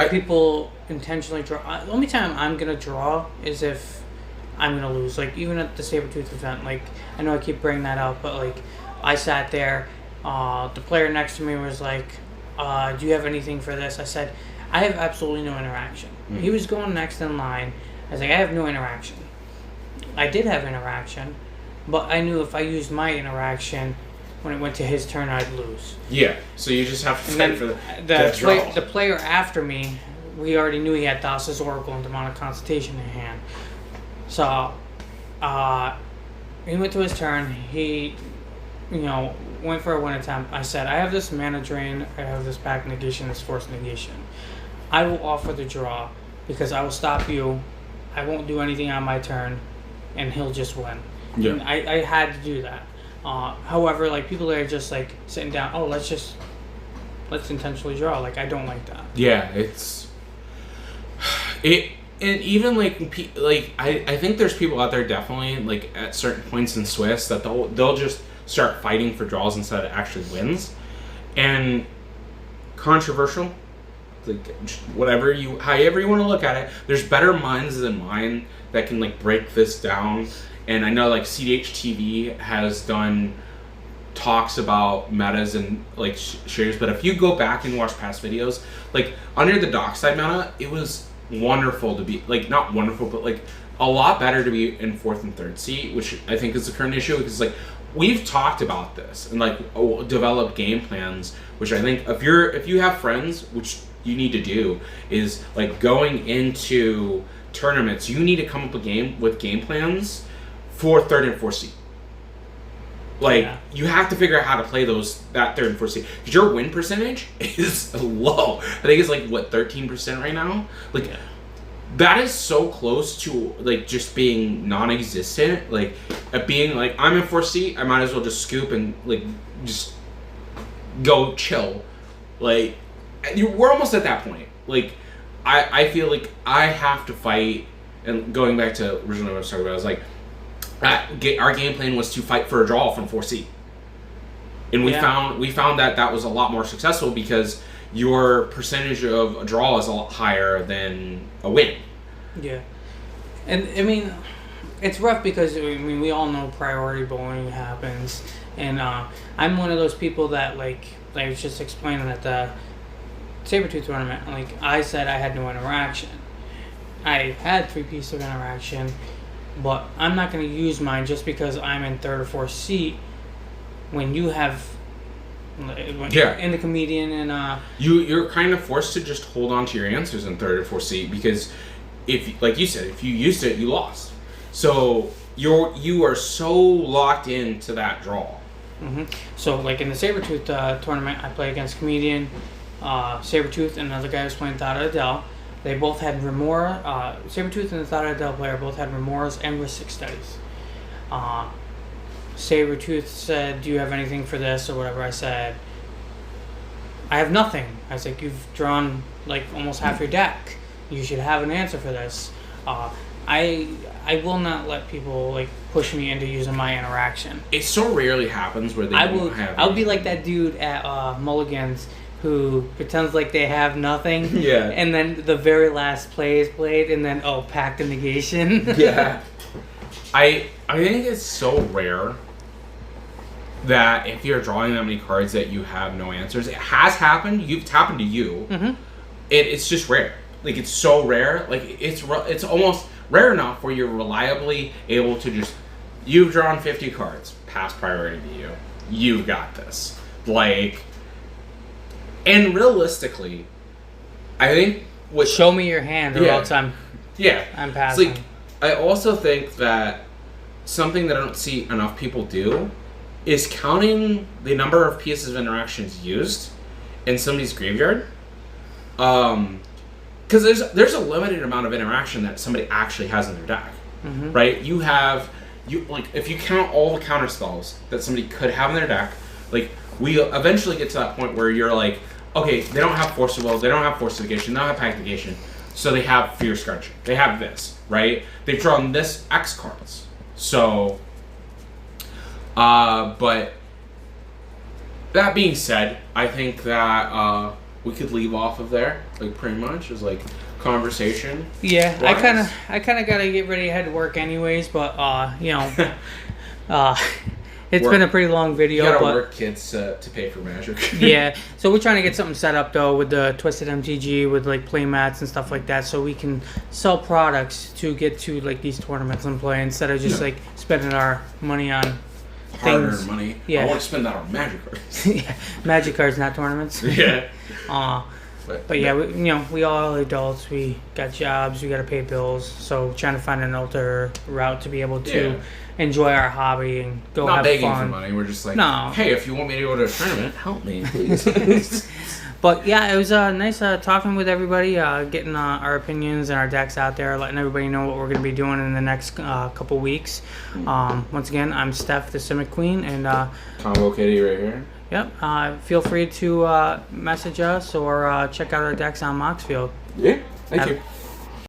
People intentionally draw. The only time I'm gonna draw is if I'm gonna lose. Like, even at the Sabretooth event, like, I know I keep bringing that up, but like, I sat there. The player next to me was like, "Do you have anything for this?" I said, "I have absolutely no interaction." He was going next in line. I was like, "I have no interaction." I did have interaction. But I knew if I used my interaction, when it went to his turn, I'd lose. Yeah, so you just have to fight for the player after me, we already knew he had Thassa's Oracle and Demonic Consultation in hand. So, he went to his turn. He, you know, went for a win attempt. I said, I have this mana drain, I have this back negation, this force negation. I will offer the draw because I will stop you. I won't do anything on my turn, and he'll just win. Yeah. And I had to do that. However, like, people are just like sitting down. Oh, let's intentionally draw. Like, I don't like that. Yeah, and even like I think there's people out there definitely like at certain points in Swiss that they'll just start fighting for draws instead of actually wins, and controversial. Like, however you want to look at it, there's better minds than mine that can like break this down. And I know like cedh TV has done talks about metas and like shares, but if you go back and watch past videos, like under the Dockside meta, it was wonderful to be like, not wonderful, but like a lot better to be in 4th and 3rd seat, which I think is the current issue, because like we've talked about this and like developed game plans, which I think if you have friends, which you need to do, is like going into tournaments, you need to come up with game plans for 3rd and 4th seed. Like, Yeah. you have to figure out how to play that third and fourth seed. Because your win percentage is low. I think it's like, what, 13% right now? Like, that is so close to, like, just being non-existent. Like, at being, like, I'm in fourth seed, I might as well just scoop and, like, just go chill. Like, we're almost at that point. Like, I feel like I have to fight, and going back to originally what I was talking about, I was like, our game plan was to fight for a draw from 4C, and we found that was a lot more successful because your percentage of a draw is a lot higher than a win. Yeah, and I mean, it's rough because we all know priority bowling happens, and I'm one of those people that, like I was just explaining at the Sabertooth tournament. Like, I said, I had no interaction. I had 3 pieces of interaction. But I'm not going to use mine just because I'm in third or fourth seat when you have in the comedian and you're kind of forced to just hold on to your answers in third or fourth seat because if, like you said, if you used it, you lost. So you are so locked into that draw. Mm-hmm. So, like in the Sabertooth tournament, I play against comedian, Sabertooth, and another guy was playing Thada Adele. They both had Remora. Sabertooth and the Thada Adele player both had Remoras and Ristic Studies. Sabertooth said, "Do you have anything for this?" or whatever. I said, "I have nothing." I was like, "You've drawn like almost half your deck. You should have an answer for this." I will not let people like push me into using my interaction. It so rarely happens where they don't have. I'll be like that dude at Mulligan's who pretends like they have nothing. Yeah. And then the very last play is played, and then pack the negation. Yeah. I think it's so rare that if you're drawing that many cards that you have no answers. It has happened. It's happened to you. Mm-hmm. It's just rare. Like, it's so rare. Like, it's almost rare enough where you're reliably able to just, you've drawn 50 cards, pass priority to you. You've got this. Like, and realistically, I think Show me your hand, or else I'm passing. It's like, I also think that something that I don't see enough people do is counting the number of pieces of interactions used in somebody's graveyard. Because there's a limited amount of interaction that somebody actually has in their deck, right? If you count all the counter spells that somebody could have in their deck, like, we eventually get to that point where you're like, okay, they don't have Force of Will, they don't have Force of Negation, they don't have Pact Negation, so they have Fear Scratching. They have this, right? They've drawn this X cards. So, but that being said, I think that we could leave off of there, like, pretty much, as like conversation. Yeah, I kind of gotta get ready to head to work anyways, but it's been a pretty long video. You gotta but, work, kids, to pay for Magic. Yeah, so we're trying to get something set up though with the Twisted MTG with like play mats and stuff like that, so we can sell products to get to like these tournaments and play instead of just like spending our money on hard-earned money. Yeah. I want to spend that on Magic cards. Yeah, Magic cards, not tournaments. Yeah. But yeah, we all adults. We got jobs. We got to pay bills. So trying to find an alter route to be able to enjoy our hobby and go not have begging fun. for money. We're just like, No. Hey, if you want me to go to a tournament, help me, please. But yeah, it was nice talking with everybody, getting our opinions and our decks out there, letting everybody know what we're going to be doing in the next couple weeks. Once again, I'm Steph, the SimicQueen, and Combokid right here. Yep. Feel free to message us or check out our decks on Moxfield. Yeah. Thank you.